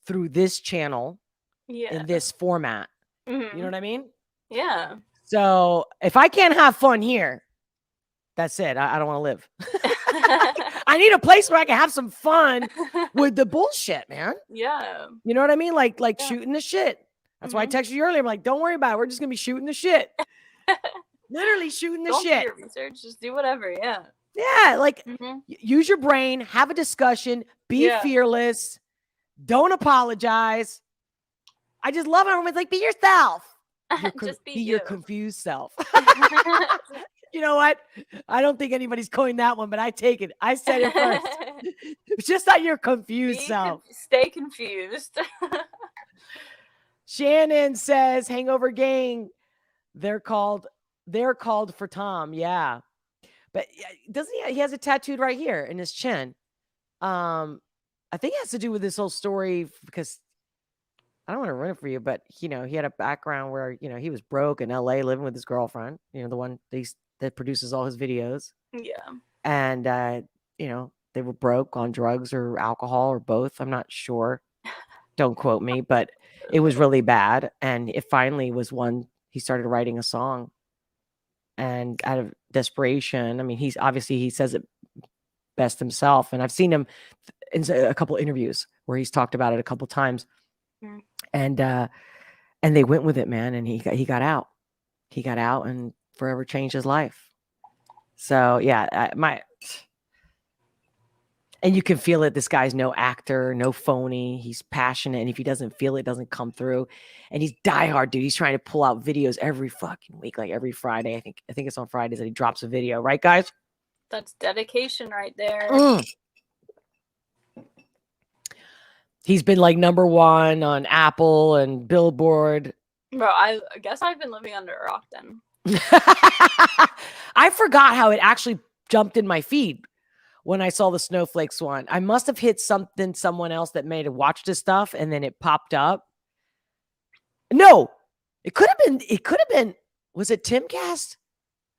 through this channel in this format. You know what I mean? Yeah. So if I can't have fun here, that's it. I don't want to live. I need a place where I can have some fun with the bullshit, man. Yeah. You know what I mean? Like shooting the shit. That's why I texted you earlier. I'm like, don't worry about it. We're just going to be shooting the shit. Literally shooting the shit. Don't do your research. Just do whatever. Yeah. Yeah. Like use your brain, have a discussion, be fearless. Don't apologize. I just love how everyone's like, be yourself. Just be your confused self. You know what? I don't think anybody's coined that one, but I take it. I said it first. It's just not your confused self. Stay confused. Shannon says, Hangover Gang, they're called for Tom. Yeah. But doesn't he has it tattooed right here in his chin. I think it has to do with this whole story, because I don't want to ruin it for you, but he had a background where, he was broke in LA living with his girlfriend, the one that produces all his videos. Yeah. And, they were broke on drugs or alcohol or both. I'm not sure. Don't quote me, but it was really bad. And it finally was one, he started writing a song, and out of desperation, I mean, he says it best himself. And I've seen him in a couple interviews where he's talked about it a couple times. And they went with it, man. And he got out. He got out and forever changed his life. So yeah, and you can feel it. This guy's no actor, no phony. He's passionate. And if he doesn't feel it, doesn't come through. And he's diehard, dude. He's trying to pull out videos every fucking week, like every Friday. I think it's on Fridays that he drops a video. Right, guys? That's dedication right there. He's been like #1 on Apple and Billboard. Bro, I guess I've been living under a rock then. I forgot how it actually jumped in my feed when I saw the Snowflakes one. I must have hit someone else that made it watch this stuff, and then it popped up. No, it could have been, was it Timcast?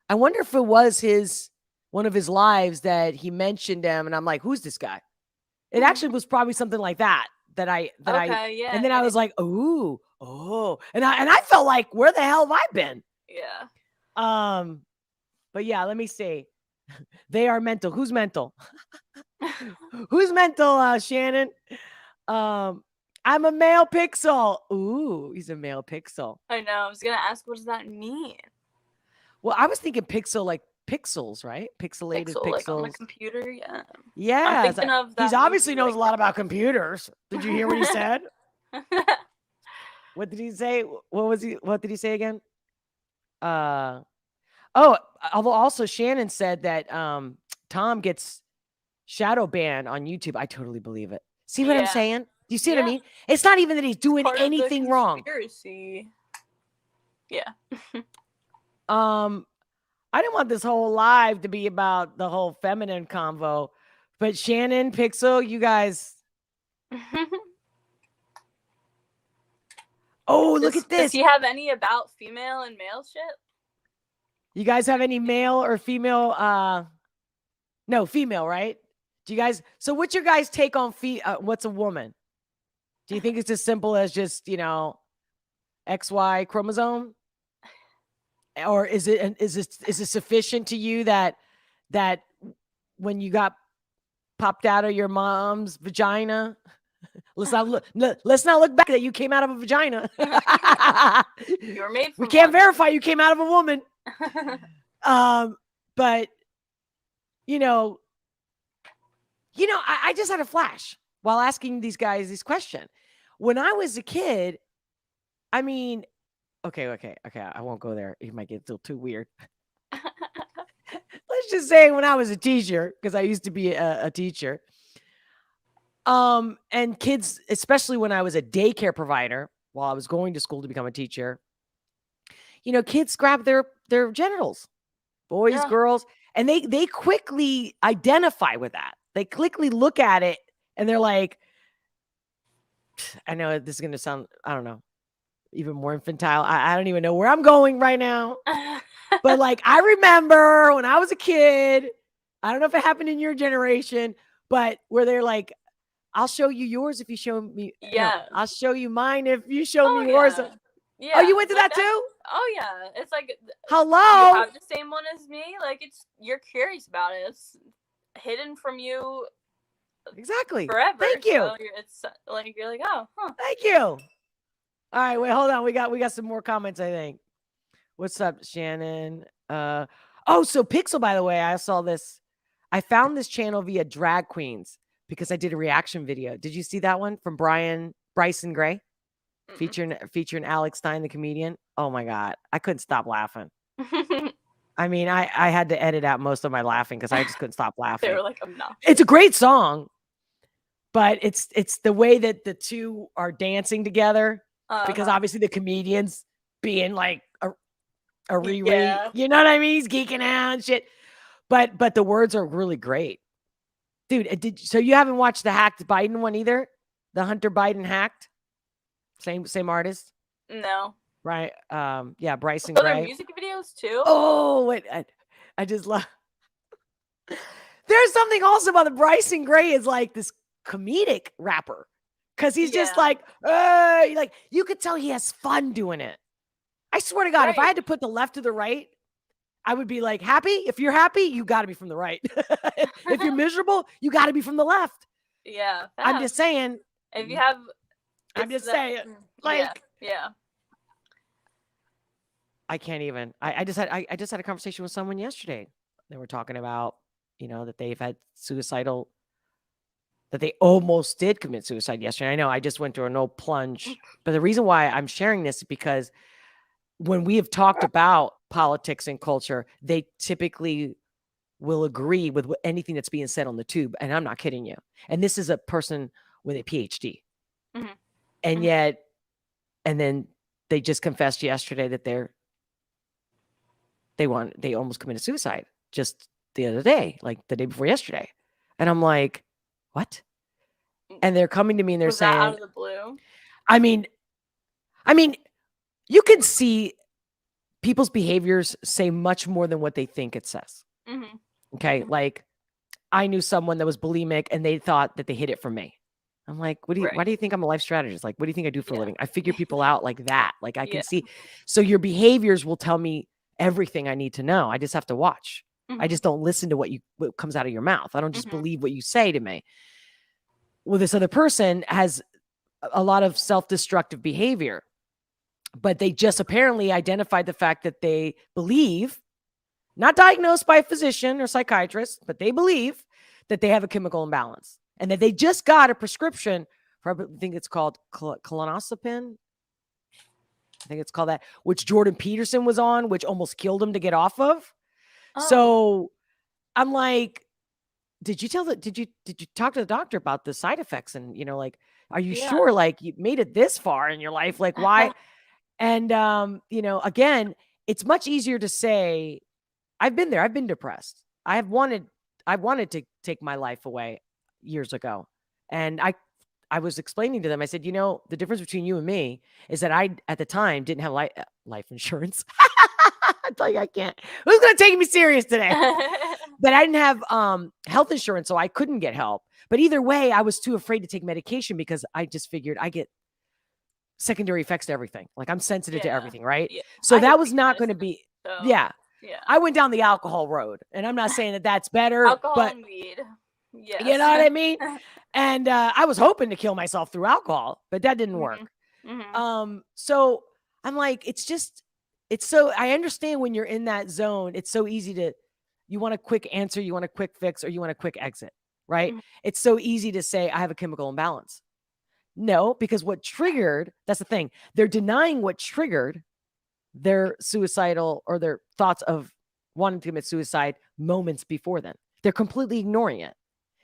I wonder if it was one of his lives that he mentioned him, and I'm like, who's this guy? It actually was probably something like that. And then I was like, oh, and I felt like, where the hell have I been? Yeah. But yeah, let me see. They are mental. Who's mental? Who's mental, Shannon? I'm a male pixel. Ooh, he's a male pixel. I know. I was gonna ask, what does that mean? Well, I was thinking pixel like pixels, right? Pixelated Pixel, like on the pixels. computer. Yeah. Yeah. I'm thinking of that He's obviously movie, knows a lot about computers. Did you hear what he said? like... What did he say? What did he say again? Although also Shannon said that Tom gets shadow banned on YouTube. I totally believe it. See what I'm saying? Do you see what I mean? It's not even that he's doing anything wrong. Conspiracy. Yeah. I didn't want this whole live to be about the whole feminine convo, but Shannon, Pixel, you guys. Oh, look at this. Does he have any about female and male shit? You guys have any male or female? No, female, right? Do you guys? So what's your guys' take on what's a woman? Do you think it's as simple as just, XY chromosome? Or is it sufficient to you that when you got popped out of your mom's vagina, let's not look back that you came out of a vagina. You were made. We can't verify you came out of a woman. But I just had a flash while asking these guys this question. When I was a kid, I mean, okay, I won't go there. It might get a little too weird. Let's just say when I was a teacher, because I used to be a teacher. And kids, especially when I was a daycare provider, while I was going to school to become a teacher, kids grab their genitals, boys, girls, and they quickly identify with that. They quickly look at it and they're like, I know this is going to sound, I don't know, even more infantile. I don't even know where I'm going right now. But like, I remember when I was a kid, I don't know if it happened in your generation, but where they're like, I'll show you yours if you show me. Yeah. I'll show you mine if you show me yours. Yeah. Oh, you went to that too? Oh yeah. It's like, hello. You have the same one as me. Like, you're curious about it. It's hidden from you. Exactly. Forever. Thank you. So it's like, you're like, oh, huh. Thank you. All right, wait, hold on. We got some more comments, I think. What's up, Shannon? So Pixel, by the way, I saw this. I found this channel via Drag Queens because I did a reaction video. Did you see that one from Bryson Gray? Featuring Alex Stein, the comedian. Oh my God. I couldn't stop laughing. I mean, I had to edit out most of my laughing because I just couldn't stop laughing. They were like, enough. It's a great song, but it's the way that the two are dancing together. Because obviously the comedian's being like a Riri. Yeah. You know what I mean? He's geeking out and shit. But the words are really great. Dude, so you haven't watched the hacked Biden one either? The Hunter Biden hacked? Same artist? No. Right. Yeah, Bryson Gray. Other music videos too? Oh, wait. I just love. There's something also about the Bryson Gray is like this comedic rapper. Because he's just like you could tell he has fun doing it. I swear to God, if I had to put the left to the right, I would be like, happy? If you're happy, you got to be from the right. If you're miserable, you got to be from the left. Yeah. I'm just saying. If you have... I'm just saying. Like... Yeah. I can't even. I just had a conversation with someone yesterday. They were talking about, that they've had that they almost did commit suicide yesterday. I know I just went through a no plunge, but the reason why I'm sharing this is because when we have talked about politics and culture, they typically will agree with anything that's being said on the tube. And I'm not kidding you. And this is a person with a PhD. Mm-hmm. And yet, and then they just confessed yesterday that they almost committed suicide just the other day, like the day before yesterday. And I'm like, what? And they're coming to me and they're saying, out of the blue? I mean, you can see people's behaviors say much more than what they think it says. Mm-hmm. Okay. Mm-hmm. Like I knew someone that was bulimic and they thought that they hid it from me. I'm like, why do you think I'm a life strategist? Like, what do you think I do for a living? I figure people out like that. Like I can see. So your behaviors will tell me everything I need to know. I just have to watch. I just don't listen to what comes out of your mouth. I don't just believe what you say to me. Well, this other person has a lot of self-destructive behavior, but they just apparently identified the fact that they believe, not diagnosed by a physician or psychiatrist, but they believe that they have a chemical imbalance and that they just got a prescription for, I think it's called colonoscopine. I think it's called that, which Jordan Peterson was on, which almost killed him to get off of. Oh. So I'm like, did you talk to the doctor about the side effects? And, like, are you sure, like, you made it this far in your life? Like, why? And, again, it's much easier to say, I've been there. I've been depressed. I wanted to take my life away years ago. And I was explaining to them, I said, the difference between you and me is that I, at the time, didn't have life insurance. I tell you, I can't. Who's going to take me serious today? But I didn't have health insurance, so I couldn't get help. But either way, I was too afraid to take medication because I just figured I get secondary effects to everything. Like, I'm sensitive to everything, right? Yeah. So that was not going to be, Yeah. I went down the alcohol road, and I'm not saying that that's better. Alcohol and weed. Yes. You know what I mean? And I was hoping to kill myself through alcohol, but that didn't work. So I'm like, I understand when you're in that zone, it's so easy you want a quick answer, you want a quick fix, or you want a quick exit, right? It's so easy to say, I have a chemical imbalance. No, because that's the thing. They're denying what triggered their suicidal or their thoughts of wanting to commit suicide moments before then. They're completely ignoring it.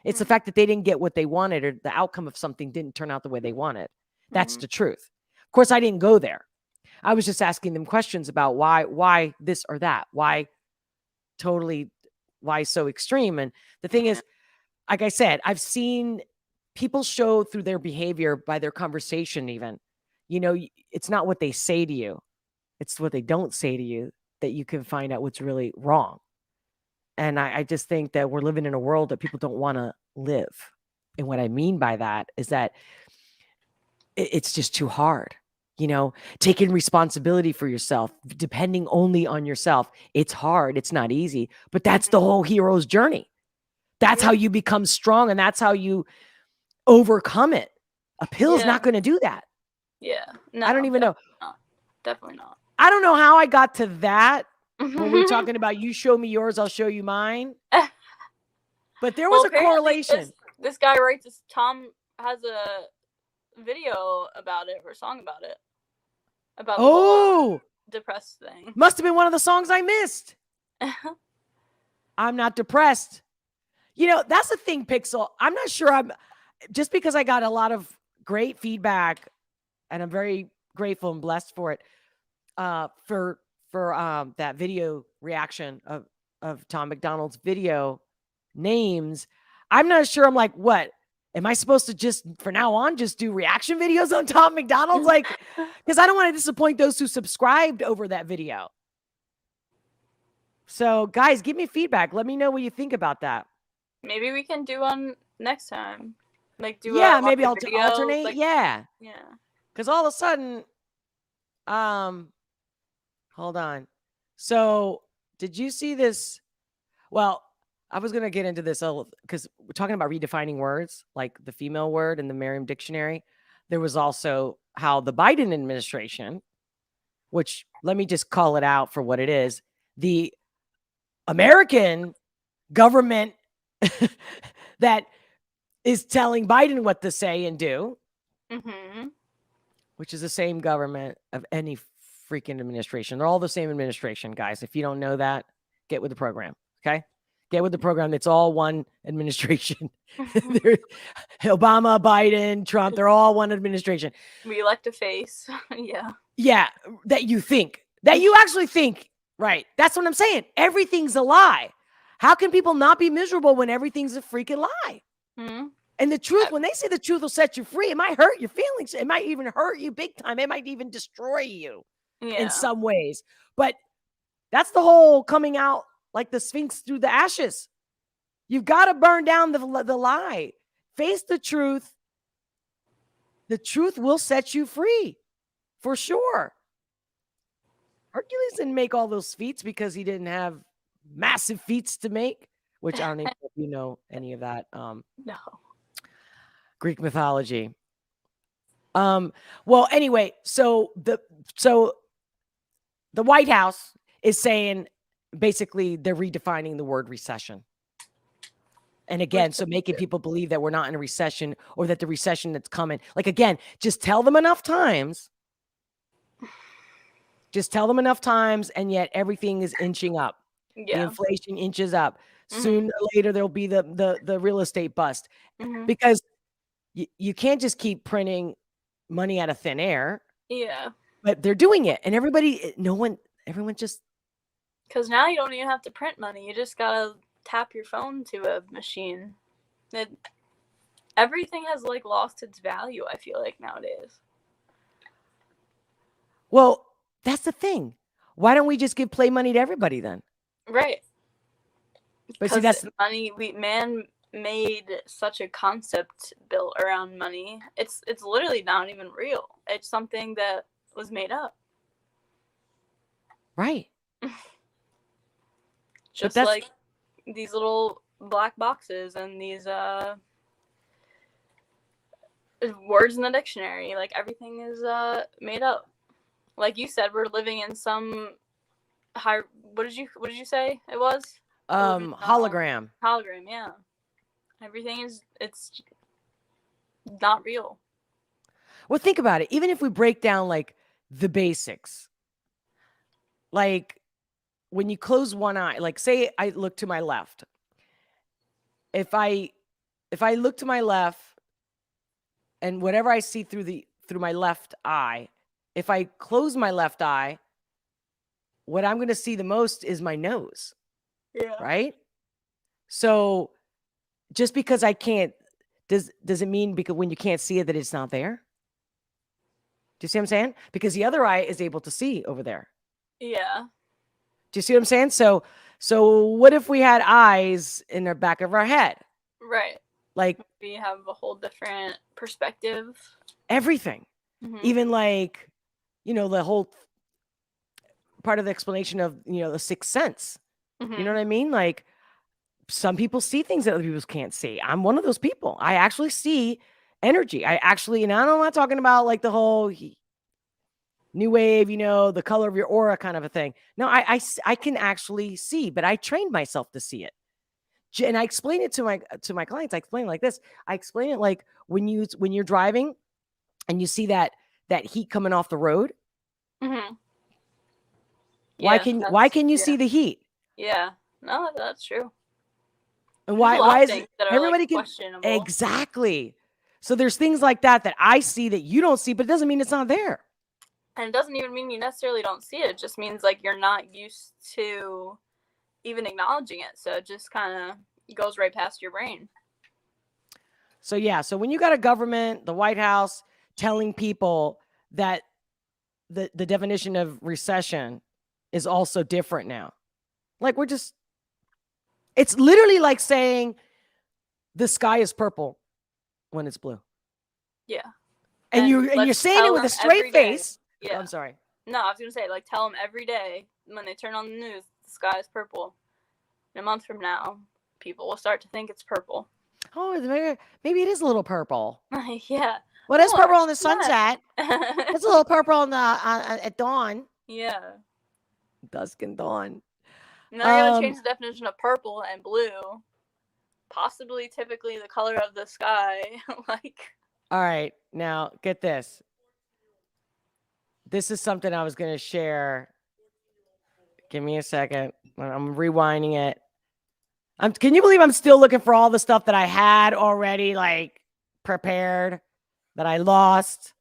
It's the fact that they didn't get what they wanted, or the outcome of something didn't turn out the way they wanted. That's the truth. Of course, I didn't go there. I was just asking them questions about why this or that, why so extreme. And the thing is, like I said, I've seen people show through their behavior, by their conversation even, it's not what they say to you. It's what they don't say to you that you can find out what's really wrong. And I just think that we're living in a world that people don't want to live. And what I mean by that is that it's just too hard. Taking responsibility for yourself, depending only on yourself. It's hard. It's not easy, but that's the whole hero's journey. That's how you become strong, and that's how you overcome it. A pill's not going to do that. Yeah. No, I don't even know. Definitely not. I don't know how I got to that. When we're talking about you show me yours, I'll show you mine. But there was a correlation. This guy writes this. Tom has a video about it, or a song about it. About the whole depressed thing. Must have been one of the songs I missed. I'm not depressed. That's the thing, Pixel. I'm not sure just because I got a lot of great feedback, and I'm very grateful and blessed for it. For that video reaction of Tom MacDonald's video names, I'm not sure. I'm like, what? Am I supposed to just, for now on, just do reaction videos on Tom MacDonald's? Like, because I don't want to disappoint those who subscribed over that video. So, guys, give me feedback. Let me know what you think about that. Maybe we can do one next time. Like, maybe I'll alternate. Like, yeah. Because all of a sudden, hold on. So, did you see this? Well, I was going to get into this because we're talking about redefining words, like the female word in the Merriam dictionary. There was also how the Biden administration, which, let me just call it out for what it is, the American government that is telling Biden what to say and do, which is the same government of any freaking administration. They're all the same administration, guys. If you don't know that, get with the program, okay? Get with the program. It's all one administration. Obama, Biden, Trump, they're all one administration. We elect a face. Yeah, that you actually think, right? That's what I'm saying. Everything's a lie. How can people not be miserable when everything's a freaking lie? And the truth, when they say the truth will set you free, it might hurt your feelings. It might even hurt you big time. It might even destroy you in some ways. But that's the whole coming out like the Sphinx through the ashes. You've got to burn down the lie. Face the truth. The truth will set you free, for sure. Hercules didn't make all those feats because he didn't have massive feats to make, which I don't even know if you know any of that No. Greek mythology. Well, anyway, so the White House is saying basically they're redefining the word recession. And again, so making people believe that we're not in a recession or that the recession that's coming. Like, again, just tell them enough times. Just tell them enough times, and yet everything is inching up. Yeah. The inflation inches up. Sooner or later, there'll be the real estate bust. Because you can't just keep printing money out of thin air. Yeah. But they're doing it. And everyone just. Because now you don't even have to print money. You just got to tap your phone to a machine. Everything has like lost its value, I feel like, nowadays. Well, that's the thing. Why don't we just give play money to everybody then? Right. But see, that's money. Man made such a concept built around money. It's literally not even real. It's something that was made up. Right. Just like these little black boxes and these words in the dictionary. Like, everything is made up. Like you said, we're living in some high. What did you say it was? Hologram. Hologram, yeah. Everything it's not real. Well, think about it. Even if we break down like the basics, like when you close one eye, like say I look to my left. If I look to my left and whatever I see through my left eye, if I close my left eye, what I'm going to see the most is my nose. Yeah. Right? So just because I can't, does it mean because when you can't see it that it's not there? Do you see what I'm saying? Because the other eye is able to see over there. Yeah. Do you see what I'm saying? So what if we had eyes in the back of our head? Right. Like we have a whole different perspective. Everything. Even like, the whole part of the explanation of, the sixth sense. You know what I mean? Like some people see things that other people can't see. I'm one of those people. I actually see energy. And I'm not talking about like the whole new wave, the color of your aura kind of a thing. No, I can actually see, but I trained myself to see it. And I explain it to my clients. I explain it like this. I explain it like when you're driving and you see that heat coming off the road. Why can you see the heat? Yeah, no, that's true. And why is it everybody can exactly? So there's things like that I see that you don't see, but it doesn't mean it's not there. And it doesn't even mean you necessarily don't see it. It just means like you're not used to even acknowledging it. So it just kind of goes right past your brain. So yeah, so when you got a government, the White House telling people that the definition of recession is also different now. Like it's literally like saying the sky is purple when it's blue. Yeah. And you're saying it with a straight face. Yeah. Oh, I'm sorry. No, I was going to say, like, tell them every day when they turn on the news, the sky is purple. In a month from now, people will start to think it's purple. Oh, maybe it is a little purple. Yeah. Well, it's purple on the sunset. It's a little purple on at dawn. Yeah. Dusk and dawn. Now you're going to change the definition of purple and blue. Possibly, typically, the color of the sky. Like. All right. Now, get this. This is something I was going to share. Give me a second. I'm rewinding it. Can you believe I'm still looking for all the stuff that I had already, like, prepared that I lost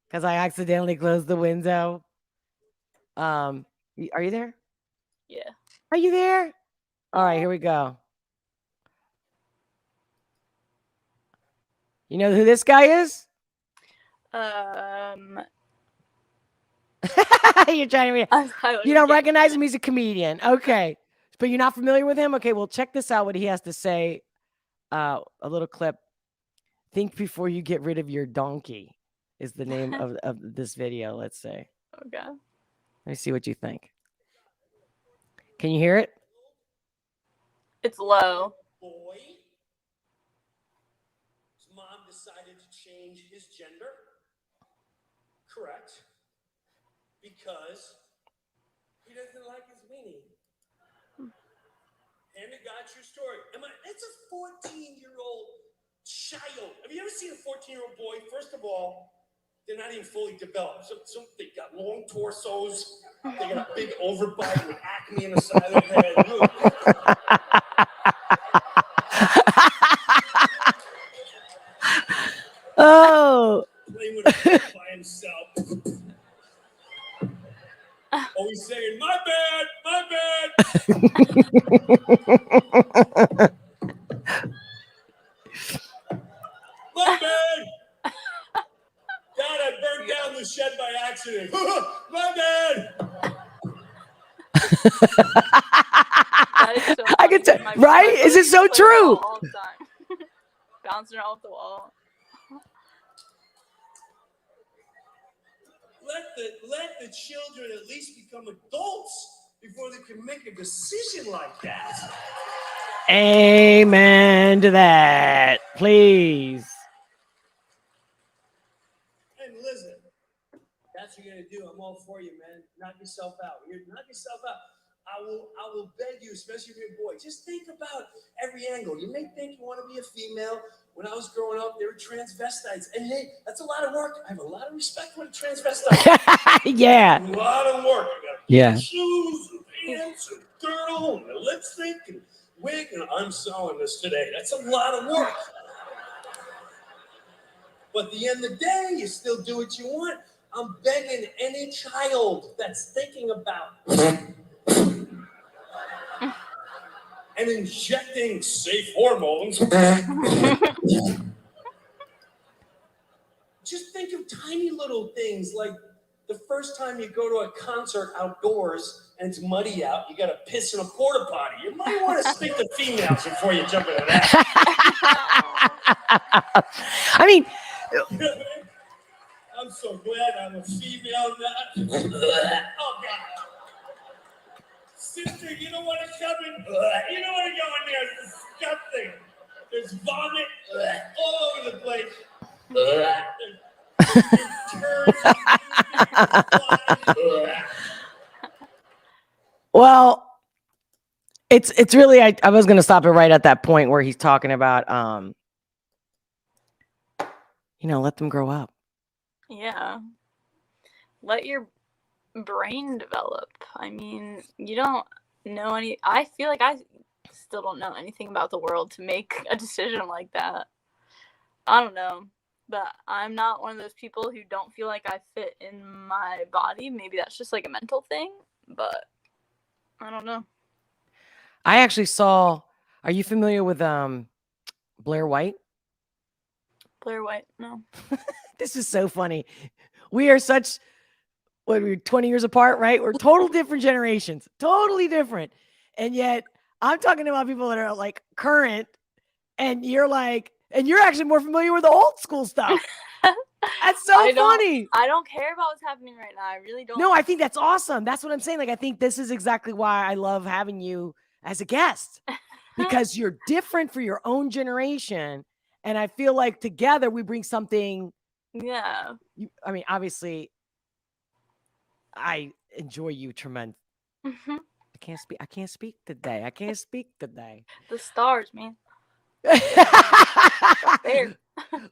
because I accidentally closed the window? Are you there? Yeah. Are you there? All right, here we go. You know who this guy is? You're trying to read. You don't recognize him? He's a comedian. Okay. But you're not familiar with him? Okay, well, check this out, what he has to say. A little clip. Think before you get rid of your donkey is the name of this video, let's say. Okay. Let me see what you think. Can you hear it? It's low. Boy. His mom decided to change his gender. Correct. Because he doesn't like his weenie. Hand to God, true story. It's a 14-year-old child. Have you ever seen a 14-year-old boy? First of all, they're not even fully developed. So they got long torsos. They got a big overbite with acne in the side of their head. Oh. Playing with a kid by himself. Always saying, my bad, my bad. My bad. God, I burned down the shed by accident. My bad. So I can tell, right? Is it so true? All the time. Bouncing off the wall. Let the children at least become adults before they can make a decision like that. Amen to that, please. And listen, that's what you're gonna do. I'm all for you, man. Knock yourself out. Knock yourself out. I will beg you, especially if you're a boy, just think about every angle. You may think you want to be a female. When I was growing up, they were transvestites. And hey, that's a lot of work. I have a lot of respect for the transvestites. Yeah. A lot of work. You got shoes and pants and girdle and lipstick and wig. And I'm sewing this today. That's a lot of work. But at the end of the day, you still do what you want. I'm begging any child that's thinking about and injecting safe hormones. Just think of tiny little things like the first time you go to a concert outdoors and it's muddy out, you got to piss in a porta potty. You might want to speak to females before you jump into that. I mean, I'm so glad I'm a female now. Oh, God. Sister, you don't want to come in. You don't want to go in there. It's disgusting. There's vomit all over the place. Well, it's really, I was going to stop it right at that point where he's talking about, let them grow up. Yeah. Let your brain develop. I mean, you don't know I feel like I still don't know anything about the world to make a decision like that. I don't know. But I'm not one of those people who don't feel like I fit in my body. Maybe that's just like a mental thing, but I don't know. I actually saw, are you familiar with Blair White? Blair White, no. This is so funny. We are we're 20 years apart, right? We're total different generations, totally different. And yet I'm talking about people that are like current, and you're actually more familiar with the old school stuff. That's so funny. I don't care about what's happening right now. I really don't. No, I think that's awesome. That's what I'm saying. Like, I think this is exactly why I love having you as a guest, because you're different for your own generation. And I feel like together we bring something. Yeah. I mean, obviously, I enjoy you tremendously. Mm-hmm. I can't speak today. The stars, man.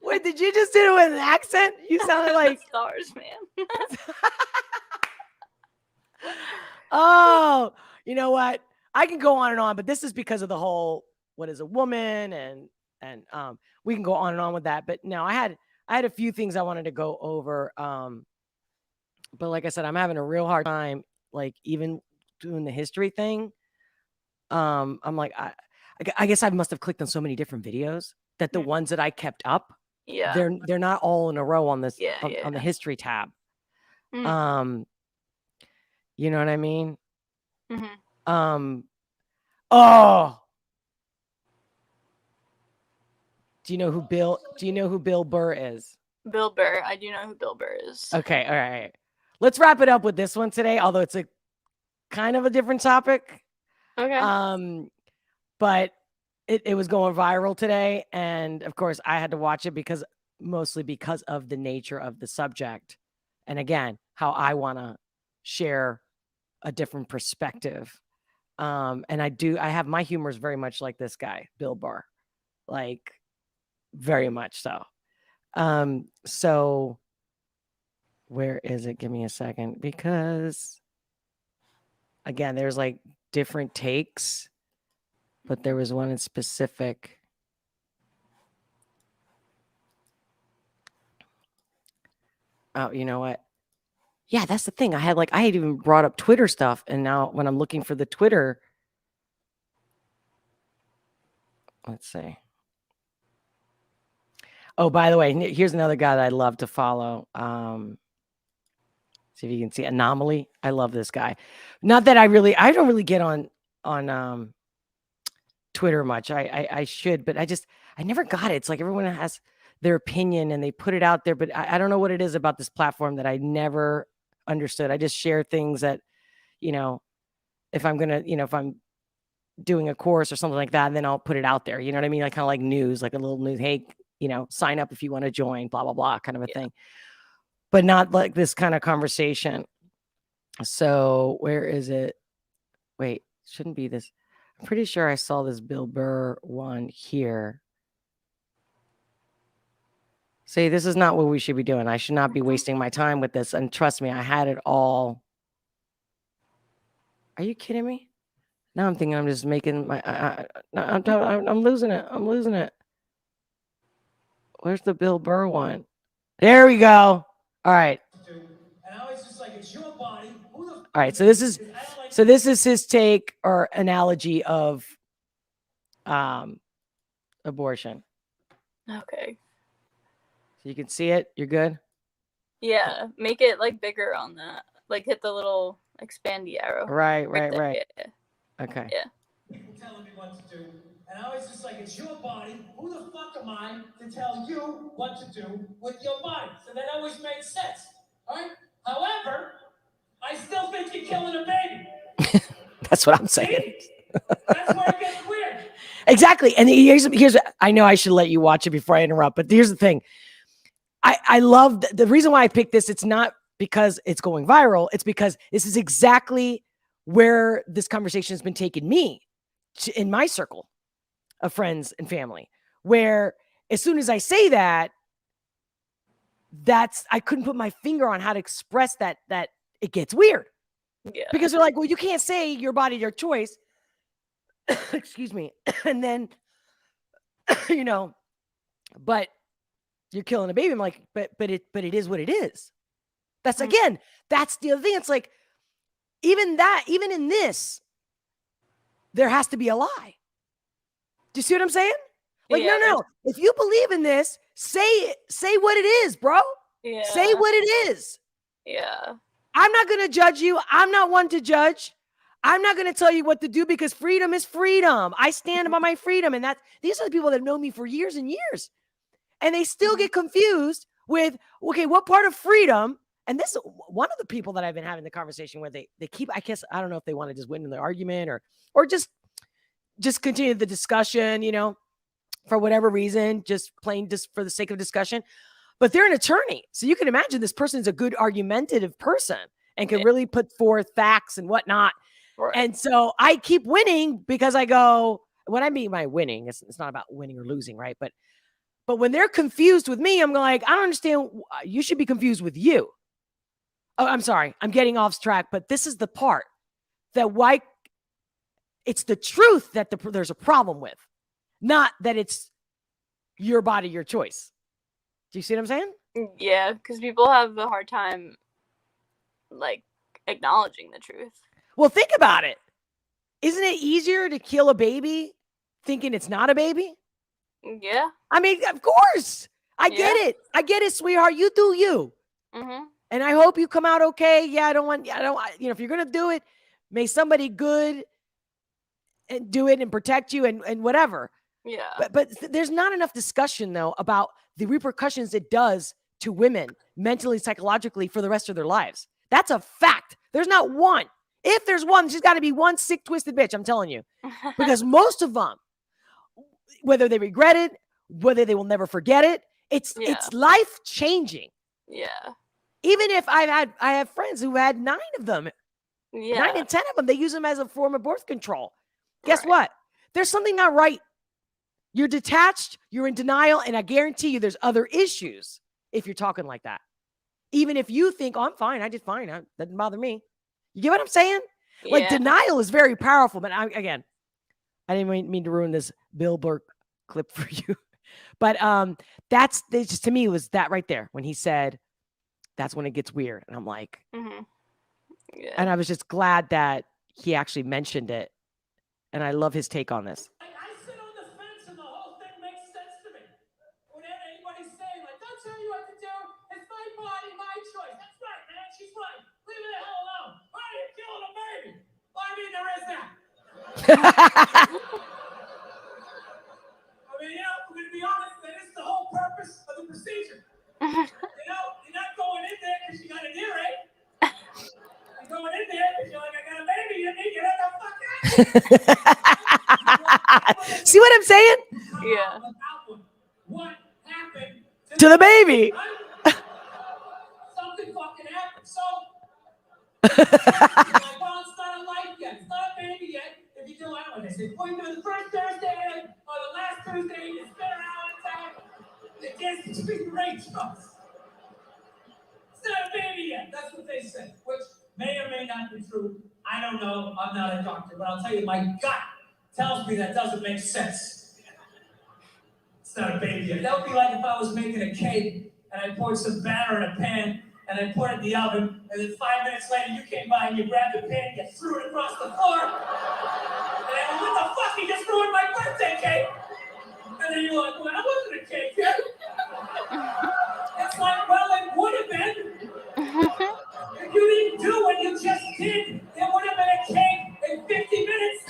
Wait, did you just do it with an accent? You sounded like stars, man. Oh, you know what? I can go on and on, but this is because of the whole what is a woman, and we can go on and on with that. But no, I had a few things I wanted to go over. But like I said, I'm having a real hard time, like even doing the history thing. I'm like, I guess I must have clicked on so many different videos that the ones that I kept up, they're not all in a row on this on the history tab. You know what I mean? Mm-hmm. Oh, do you know who Bill Burr is? Bill Burr. I do know who Bill Burr is. Okay, all right. Let's wrap it up with this one today, although it's a kind of a different topic. Okay. but it was going viral today. And of course I had to watch it mostly because of the nature of the subject. And again, how I want to share a different perspective. And I have my humor is very much like this guy, Bill Burr, like very much so. So where is it? Give me a second, because again, there's like different takes, but there was one in specific. Oh, you know what? Yeah, that's the thing. I had even brought up Twitter stuff. And now when I'm looking for the Twitter, let's see. Oh, by the way, here's another guy that I love to follow. See if you can see Anomaly. I love this guy. Not that I don't really get on Twitter much. I should, but I never got it. It's like everyone has their opinion and they put it out there, but I don't know what it is about this platform that I never understood. I just share things that, if I'm going to, if I'm doing a course or something like that, and then I'll put it out there. You know what I mean? Like kind of like news, like a little news. Hey, sign up if you want to join, blah, blah, blah, kind of a thing. But not like this kind of conversation. So where is it? Wait, shouldn't be this. I'm pretty sure I saw this Bill Burr one here. See, this is not what we should be doing. I should not be wasting my time with this. And trust me, I had it all. Are you kidding me? Now I'm thinking I'm just making my. I'm losing it. I'm losing it. Where's the Bill Burr one? There we go. All right. And I was just like, it's your body. Who the All right. So this is his take or analogy of abortion. Okay. So you can see it. You're good. Yeah, make it like bigger on that. Like hit the little expandy arrow. Right. Yeah. Okay. Yeah. people telling me what to do? And I was just like, it's your body. Who the fuck am I to tell you what to do with your body? So that always made sense. All right? However, I still think you're killing a baby. That's what I'm saying. That's where it gets weird. Exactly. And here's I know I should let you watch it before I interrupt, but here's the thing. I love the reason why I picked this. It's not because it's going viral. It's because this is exactly where this conversation has been taking me in my circle of friends and family, where as soon as I say that, I couldn't put my finger on how to express that it gets weird. Yeah. Because they're like, well, you can't say your body, your choice. Excuse me. And then, but you're killing a baby. I'm like, but it is what it is. That's again, that's the other thing. It's like, even in this, there has to be a lie. Do you see what I'm saying? Like, Yeah, no. If you believe in this, say what it is, bro. Yeah. Say what it is. Yeah. I'm not going to judge you. I'm not one to judge. I'm not going to tell you what to do because freedom is freedom. I stand by my freedom. And these are the people that have known me for years and years. And they still get confused with, okay, what part of freedom? And this is one of the people that I've been having the conversation with. They keep, I guess, I don't know if they want to just win the argument or just continue the discussion, for whatever reason, just for the sake of discussion. But they're an attorney. So you can imagine this person is a good argumentative person and can really put forth facts and whatnot. Right. And so I keep winning because I go, when I mean by winning, it's not about winning or losing, right? But when they're confused with me, I'm like, I don't understand. You should be confused with you. Oh, I'm sorry. I'm getting off track, but this is the part that why it's the truth that there's a problem with, not that it's your body, your choice. Do you see what I'm saying? Yeah, because people have a hard time, like, acknowledging the truth. Well, think about it. Isn't it easier to kill a baby thinking it's not a baby? Yeah. I mean, of course. I get it. I get it, sweetheart. You do you. Mm-hmm. And I hope you come out okay. Yeah, if you're going to do it, may somebody good and do it and protect you and whatever. Yeah. But there's not enough discussion, though, about the repercussions it does to women mentally, psychologically for the rest of their lives. That's a fact. There's not one. If there's one, she's got to be one sick, twisted bitch. I'm telling you, because most of them, whether they regret it, whether they will never forget it, it's life changing. Yeah. Even if I have friends who had 9 of them, 9 and 10 of them, they use them as a form of birth control. Guess what? There's something not right. You're detached, you're in denial, and I guarantee you there's other issues if you're talking like that. Even if you think, oh, I'm fine, I did fine, it doesn't bother me. You get what I'm saying? Yeah. Like, denial is very powerful. But I didn't mean to ruin this Bill Burr clip for you. But that's just, to me, was that right there when he said, that's when it gets weird. And I'm like, and I was just glad that he actually mentioned it. And I love his take on this. I sit on the fence and the whole thing makes sense to me. Whenever anybody's saying, like, don't tell you what to do, it's my body, my choice. That's right, man, she's right. Leave it the hell alone. Why are you killing a baby? Well, I mean, there is that. I mean, you know, we're going to be honest, that is the whole purpose of the procedure. You know, you're not going in there because you got an earache. You're going in there because you're like, I got a baby, you need to get the fuck out. See what I'm saying? Yeah. What happened To the baby. Something fucking happened. So, like, well, it's not a life yet. It's not a baby yet. If you do, I don't know. They say, point to the first Thursday or the last Tuesday, you spin around and time. The kids between rainbows. It's not a baby yet. That's what they say, which may or may not be true. I don't know. I'm not a doctor, but I'll tell you, my gut tells me that doesn't make sense. It's not a baby yet. That would be like if I was making a cake and I poured some batter in a pan and I put it in the oven, and then 5 minutes later you came by and you grabbed the pan and you threw it across the floor. And I go, what the fuck? You just ruined my birthday cake. And then you're like, well, that wasn't a cake yet. It's like, well, it would have been. If you didn't do what you just did, there would have been a cake in 50 minutes.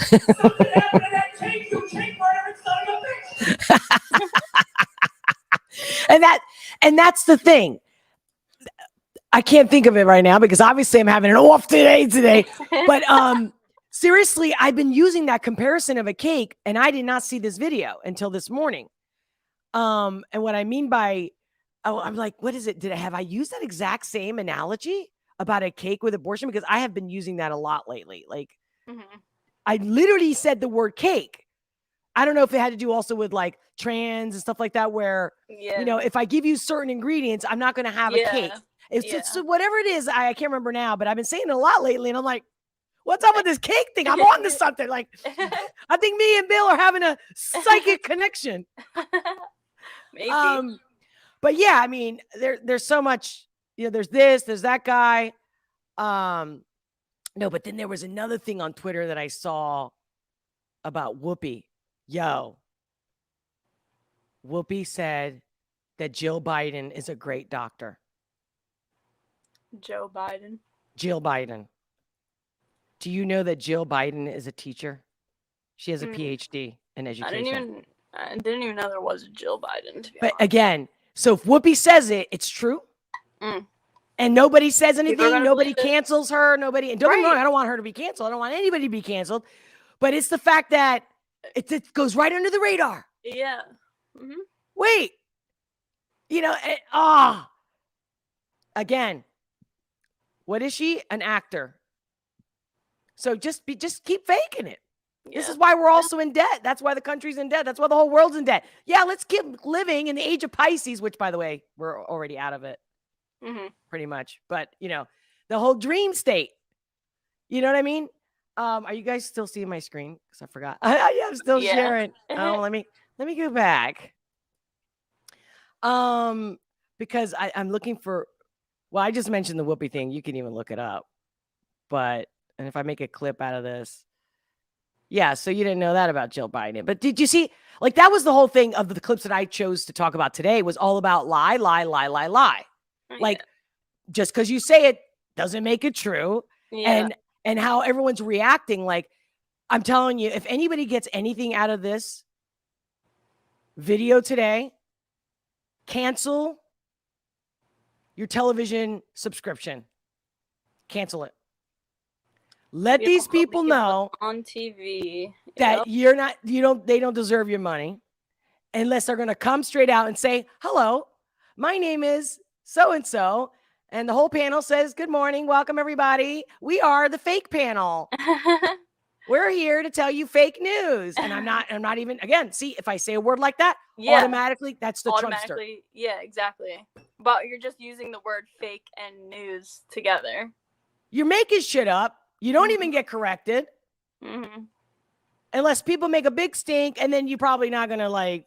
Something happened to that cake, you cake murderer, son of a bitch. And that's the thing. I can't think of it right now because obviously I'm having an off today. But seriously, I've been using that comparison of a cake, and I did not see this video until this morning. And what I mean by, I'm like, what is it? Have I used that exact same analogy about a cake with abortion? Because I have been using that a lot lately. Like, I literally said the word cake. I don't know if it had to do also with like trans and stuff like that, where, you know, if I give you certain ingredients, I'm not going to have a cake. It's whatever it is. I can't remember now, but I've been saying it a lot lately. And I'm like, what's up with this cake thing? I'm on to something. Like, I think me and Bill are having a psychic connection. Maybe. But yeah, I mean, there's so much, you know, there's this, there's that guy. No, but then there was another thing on Twitter that I saw about Whoopi. Whoopi said that Jill Biden is a great doctor. Joe Biden. Jill Biden. Do you know that Jill Biden is a teacher? She has a PhD in education. I didn't even know there was a Jill Biden, to be But honest. again, so if Whoopi says it, it's true. And nobody says anything. Nobody cancels her. Nobody. And don't get me wrong, I don't want her to be canceled. I don't want anybody to be canceled. But it's the fact that it goes right under the radar. Yeah. Wait. You know, again, what is she? An actor. So just keep faking it. Yeah. This is why we're also in debt. That's why the country's in debt. That's why the whole world's in debt. Yeah, let's keep living in the age of Pisces, which, by the way, we're already out of it. Pretty much. But, you know, the whole dream state. You know what I mean? Are you guys still seeing my screen? Because I forgot. Yeah, I'm still sharing. Oh, let me go back. Because I'm looking for, well, I just mentioned the Whoopi thing. You can even look it up. But, and if I make a clip out of this, yeah, so you didn't know that about Jill Biden. But did you see, like, that was the whole thing of the clips that I chose to talk about today was all about lie. Like, just because you say it doesn't make it true. Yeah. And how everyone's reacting. Like, I'm telling you, if anybody gets anything out of this video today, cancel your television subscription. Cancel it. Let We these don't- people we can know look on TV that they don't deserve your money unless they're going to come straight out and say, hello, my name is so-and-so. And the whole panel says, good morning. Welcome, everybody. We are the fake panel. Yep. We're here to tell you fake news. And I'm not even, again, see, if I say a word like that, Yeah. automatically, that's the Trumpster. Automatically, yeah, exactly. But you're just using the word fake and news together. You're making shit up. You don't Mhm. even get corrected Mm-hmm. unless people make a big stink. And then you're probably not going to like,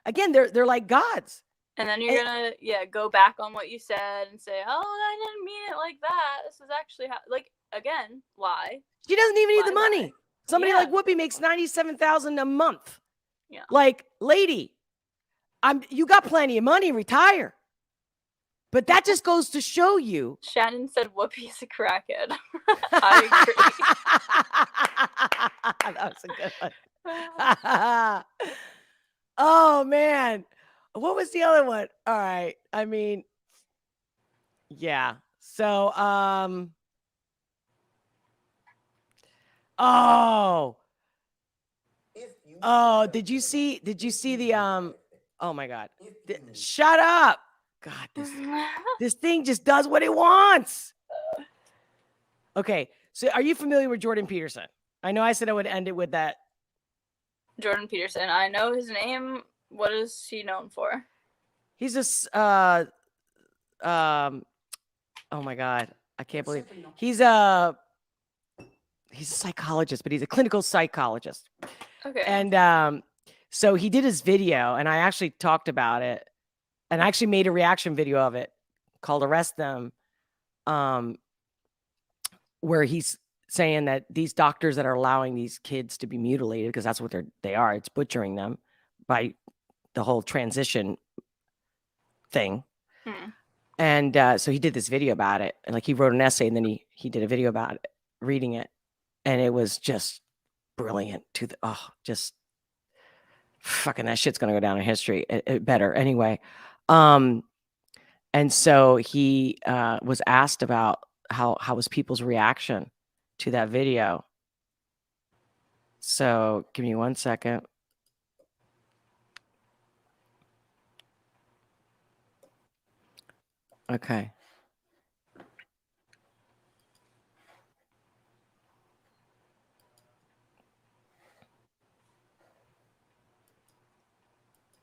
again, they're like gods. And then you're gonna go back on what you said and say, oh, I didn't mean it like that. This is actually how, like, again, lie. She doesn't even need the Lie. money. Somebody Yeah. like Whoopi makes $97,000 a month. Yeah. Like, lady, you got plenty of money, retire. But that just goes to show you. Shannon said Whoopi's a crackhead. I That was a good one. Oh man. What was the other one? All right. I mean, yeah. So did you see the oh my God. Shut up. God, this thing just does what it wants. Okay. So are you familiar with Jordan Peterson? I know I said I would end it with that. Jordan Peterson. I know his name. What is he known for? He's this oh my God. I can't believe he's a psychologist, but he's a clinical psychologist. Okay. And so he did his video, and I actually talked about it, and I actually made a reaction video of it called Arrest Them, where he's saying that these doctors that are allowing these kids to be mutilated, because that's what they are, it's butchering them by the whole transition thing. And so he did this video about it, and like he wrote an essay, and then he did a video about it, reading it, and it was just brilliant just fucking that shit's gonna go down in history. It better anyway. And so he was asked about how was people's reaction to that video. So give me 1 second. Okay.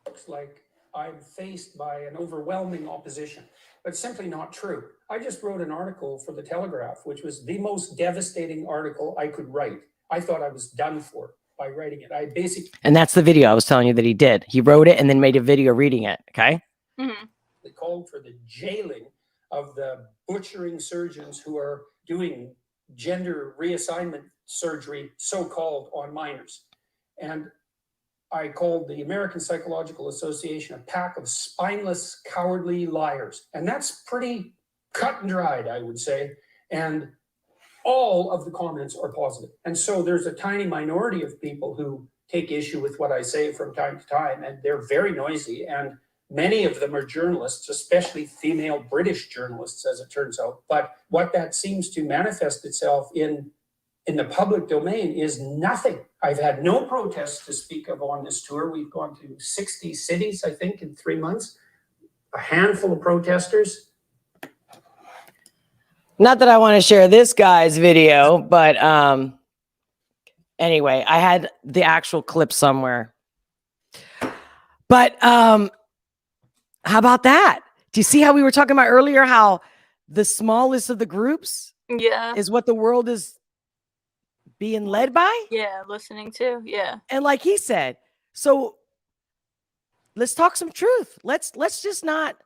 Looks like I'm faced by an overwhelming opposition, but simply not true. I just wrote an article for the Telegraph, which was the most devastating article I could write. I thought I was done for by writing it. And that's the video I was telling you that he did. He wrote it and then made a video reading it. Okay. Mm-hmm. They called for the jailing of the butchering surgeons who are doing gender reassignment surgery, so-called, on minors. And I called the American Psychological Association a pack of spineless, cowardly liars. And that's pretty cut and dried, I would say. And all of the comments are positive. And so there's a tiny minority of people who take issue with what I say from time to time, and they're very noisy. And many of them are journalists, especially female British journalists, as it turns out. But what that seems to manifest itself in the public domain is nothing. I've had no protests to speak of on this tour. We've gone to 60 cities, I think, in 3 months. A handful of protesters. Not that I want to share this guy's video, but anyway, I had the actual clip somewhere. But how about that? Do you see how we were talking about earlier, how the smallest of the groups is what the world is being led by? Yeah, listening to. Yeah. And like he said, so let's talk some truth. Let's just not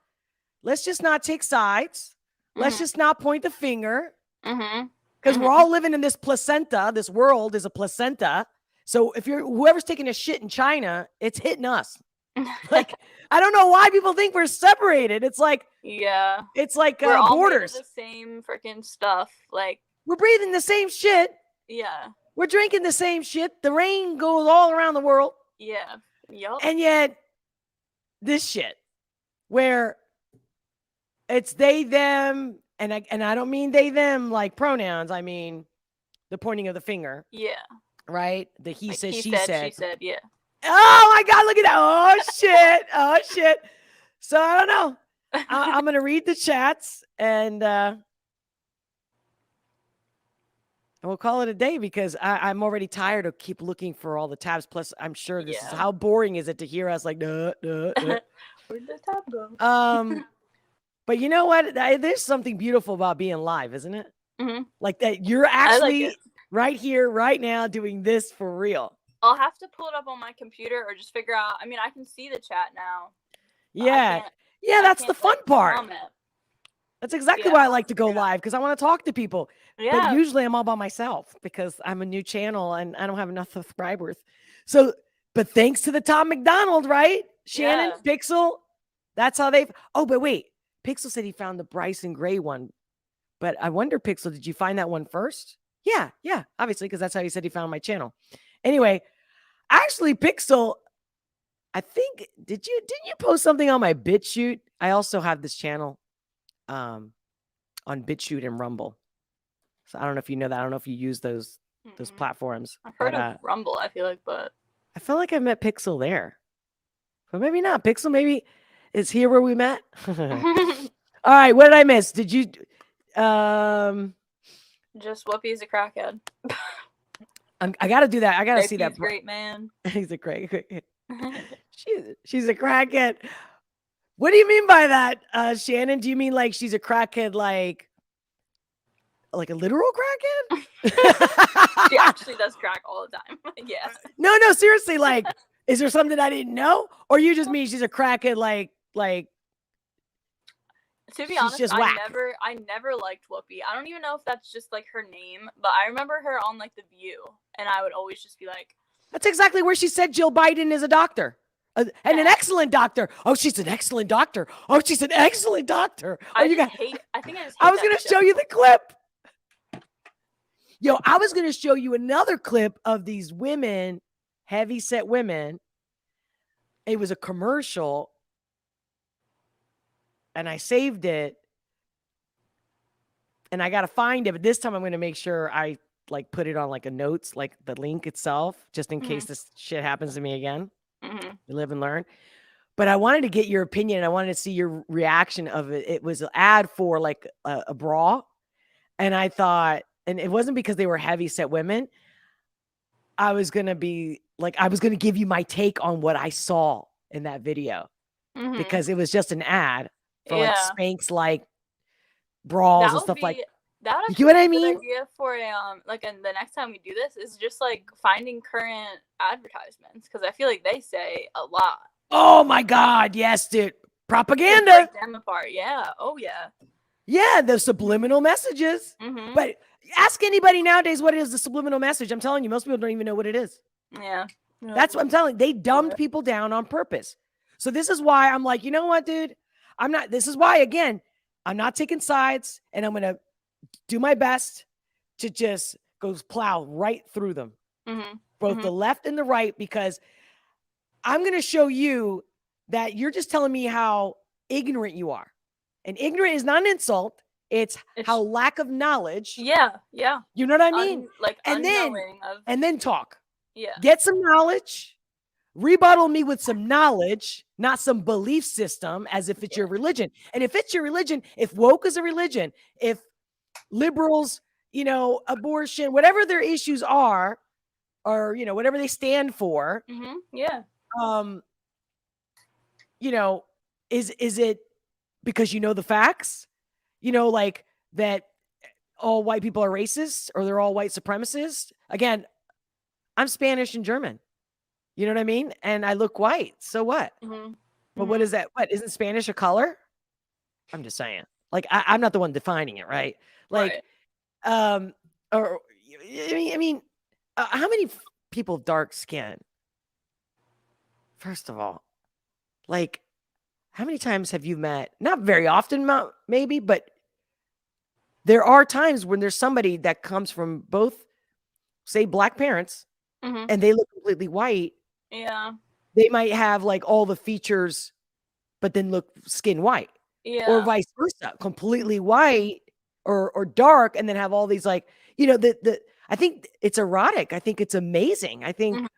take sides. Let's just not point the finger. Because we're all living in this placenta. This world is a placenta. So if whoever's taking a shit in China, it's hitting us. Like, I don't know why people think we're separated. It's like, it's like we're all borders. made of the same freaking stuff. Like, we're breathing the same shit. Yeah. We're drinking the same shit. The rain goes all around the world. Yeah. Yup. And yet, this shit, where it's they, them, and I don't mean they, them like pronouns. I mean the pointing of the finger, Yeah. right? The he Like said, he she said, said. she said, yeah. Oh my God, look at that. Oh shit. Oh shit. So I don't know. I'm going to read the chats and we'll call it a day because I'm already tired of keep looking for all the tabs. Plus, I'm sure this is how boring is it to hear us like, Where'd the tab go? But you know what? There's something beautiful about being live, isn't it? Mm-hmm. Like that you're actually right here, right now doing this for real. I'll have to pull it up on my computer or just figure out. I mean, I can see the chat now. Yeah. Yeah, that's the fun part. Comment. That's exactly why I like to go live because I want to talk to people. Yeah. But usually I'm all by myself because I'm a new channel and I don't have enough subscribers. So, but thanks to the Tom MacDonald, right? Shannon, Pixel. That's how they've. Oh, but wait. Pixel said he found the Bryson Gray one. But I wonder, Pixel, did you find that one first? Yeah, obviously, because that's how he said he found my channel. Anyway, actually, Pixel, I think, didn't you post something on my BitChute? I also have this channel on BitChute and Rumble. So I don't know if you know that. I don't know if you use those platforms. I've heard of Rumble, I feel like, but I feel like I met Pixel there. But maybe not. Pixel maybe is here where we met. All right, what did I miss? Did you just Whoopi's a crackhead. I gotta do that. I gotta see that. Great man. He's a great. She's a crackhead. What do you mean by that, Shannon? Do you mean like she's a crackhead, like a literal crackhead? She actually does crack all the time. Yeah. No, seriously. Like, is there something I didn't know, or you just mean she's a crackhead, like? To be honest, I never liked Whoopi. I don't even know if that's just like her name, but I remember her on like The View, and I would always just be like, "That's exactly where she said Jill Biden is a doctor, and an excellent doctor. Oh, she's an excellent doctor. Oh, she's an excellent doctor. Oh, I think I was gonna show you the clip. Yo, I was gonna show you another clip of these women, heavy-set women. It was a commercial. And I saved it. And I got to find it. But this time I'm going to make sure I like put it on like a notes, like the link itself, just in case this shit happens to me again. You live and learn. But I wanted to get your opinion. And I wanted to see your reaction of it. It was an ad for like a bra. And I thought, and it wasn't because they were heavy set women. I was going to give you my take on what I saw in that video. Because it was just an ad. For like Spanx, like bras and stuff like that. You get what I mean? Idea for the next time we do this is just like finding current advertisements because I feel like they say a lot. Oh my God, yes, dude, propaganda. Break them apart, yeah. Oh yeah. Yeah, the subliminal messages. But ask anybody nowadays what is the subliminal message. I'm telling you, most people don't even know what it is. Yeah. That's what I'm telling you. They dumbed people down on purpose. So this is why I'm like, you know what, dude? This is why, again, I'm not taking sides and I'm going to do my best to just go plow right through them, both the left and the right, because I'm going to show you that you're just telling me how ignorant you are. And ignorant is not an insult. It's how lack of knowledge. Yeah. You know what I mean? And then talk. Yeah. Get some knowledge. Rebuttal me with some knowledge, not some belief system as if it's your religion. And if it's your religion, if woke is a religion, if liberals, abortion, whatever their issues are, or, whatever they stand for, is it because you know the facts? Like that all white people are racist or they're all white supremacists? Again, I'm Spanish and German. You know what I mean? And I look white. So what? But what is that? What, isn't Spanish a color? I'm just saying. Like, I'm not the one defining it, right? Like, how many people dark skin? First of all, like, how many times have you met? Not very often, maybe, but there are times when there's somebody that comes from both, say, black parents, and they look completely white. Yeah. They might have like all the features, but then look skin white. Yeah. Or vice versa, completely white or dark, and then have all these like, I think it's erotic. I think it's amazing. I think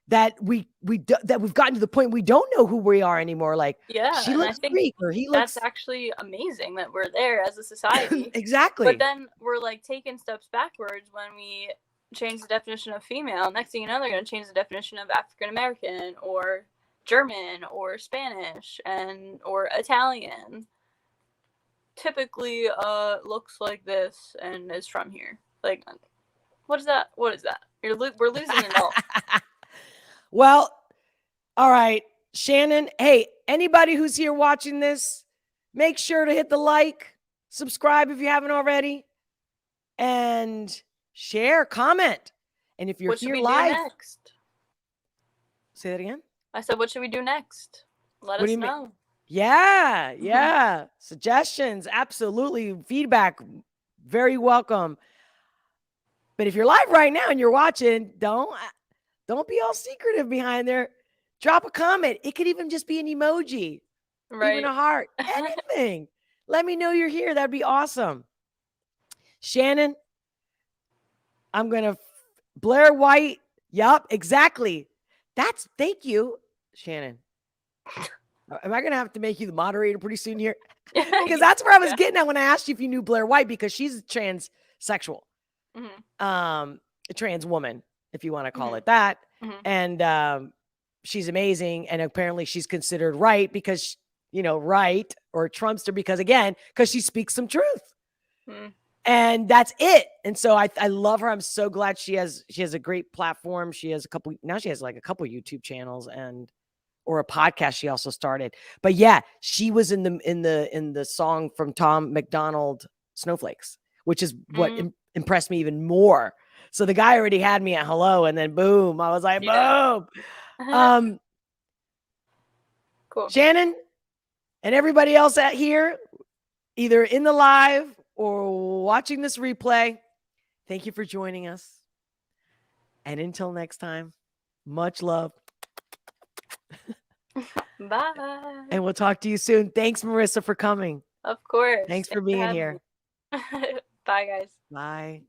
that that we've gotten to the point we don't know who we are anymore. Like, Yeah, she and looks I think Greek, or he looks that's actually amazing that we're there as a society. exactly. But then we're like taking steps backwards when we change the definition of female. Next thing you know, they're going to change the definition of African American or German or Spanish or Italian. Typically looks like this and is from here. Like, what is that? What is that? We're losing it all. Well, all right, Shannon. Hey, anybody who's here watching this, make sure to hit the like, subscribe if you haven't already, and share, comment. And if you're What should here we live, do next? say that again. I said, what should we do next? Let What do us you mean? know. Yeah. Suggestions, absolutely. Feedback, very welcome. But if you're live right now and you're watching, don't be all secretive behind there. Drop a comment. It could even just be an emoji, Right. even a heart, anything. Let me know you're here. That'd be awesome. Shannon, I'm going to Blair White. Yup, exactly. Thank you, Shannon. Am I going to have to make you the moderator pretty soon here? Because that's where I was getting at when I asked you if you knew Blair White, because she's transsexual, a trans woman, if you want to call it that. And she's amazing. And apparently she's considered right because, right, or Trumpster because she speaks some truth. And that's it. And so I love her. I'm so glad she has a great platform. She has a couple YouTube channels or a podcast she also started. But yeah, she was in the song from Tom MacDonald, Snowflakes, which is what impressed me even more. So the guy already had me at hello, and then boom, I was like, boom. Cool. Shannon and everybody else out here, either in the live or watching this replay, thank you for joining us. And until next time, much love. Bye. And we'll talk to you soon. Thanks, Marissa, for coming. Of course. Thanks for being here. Bye, guys. Bye.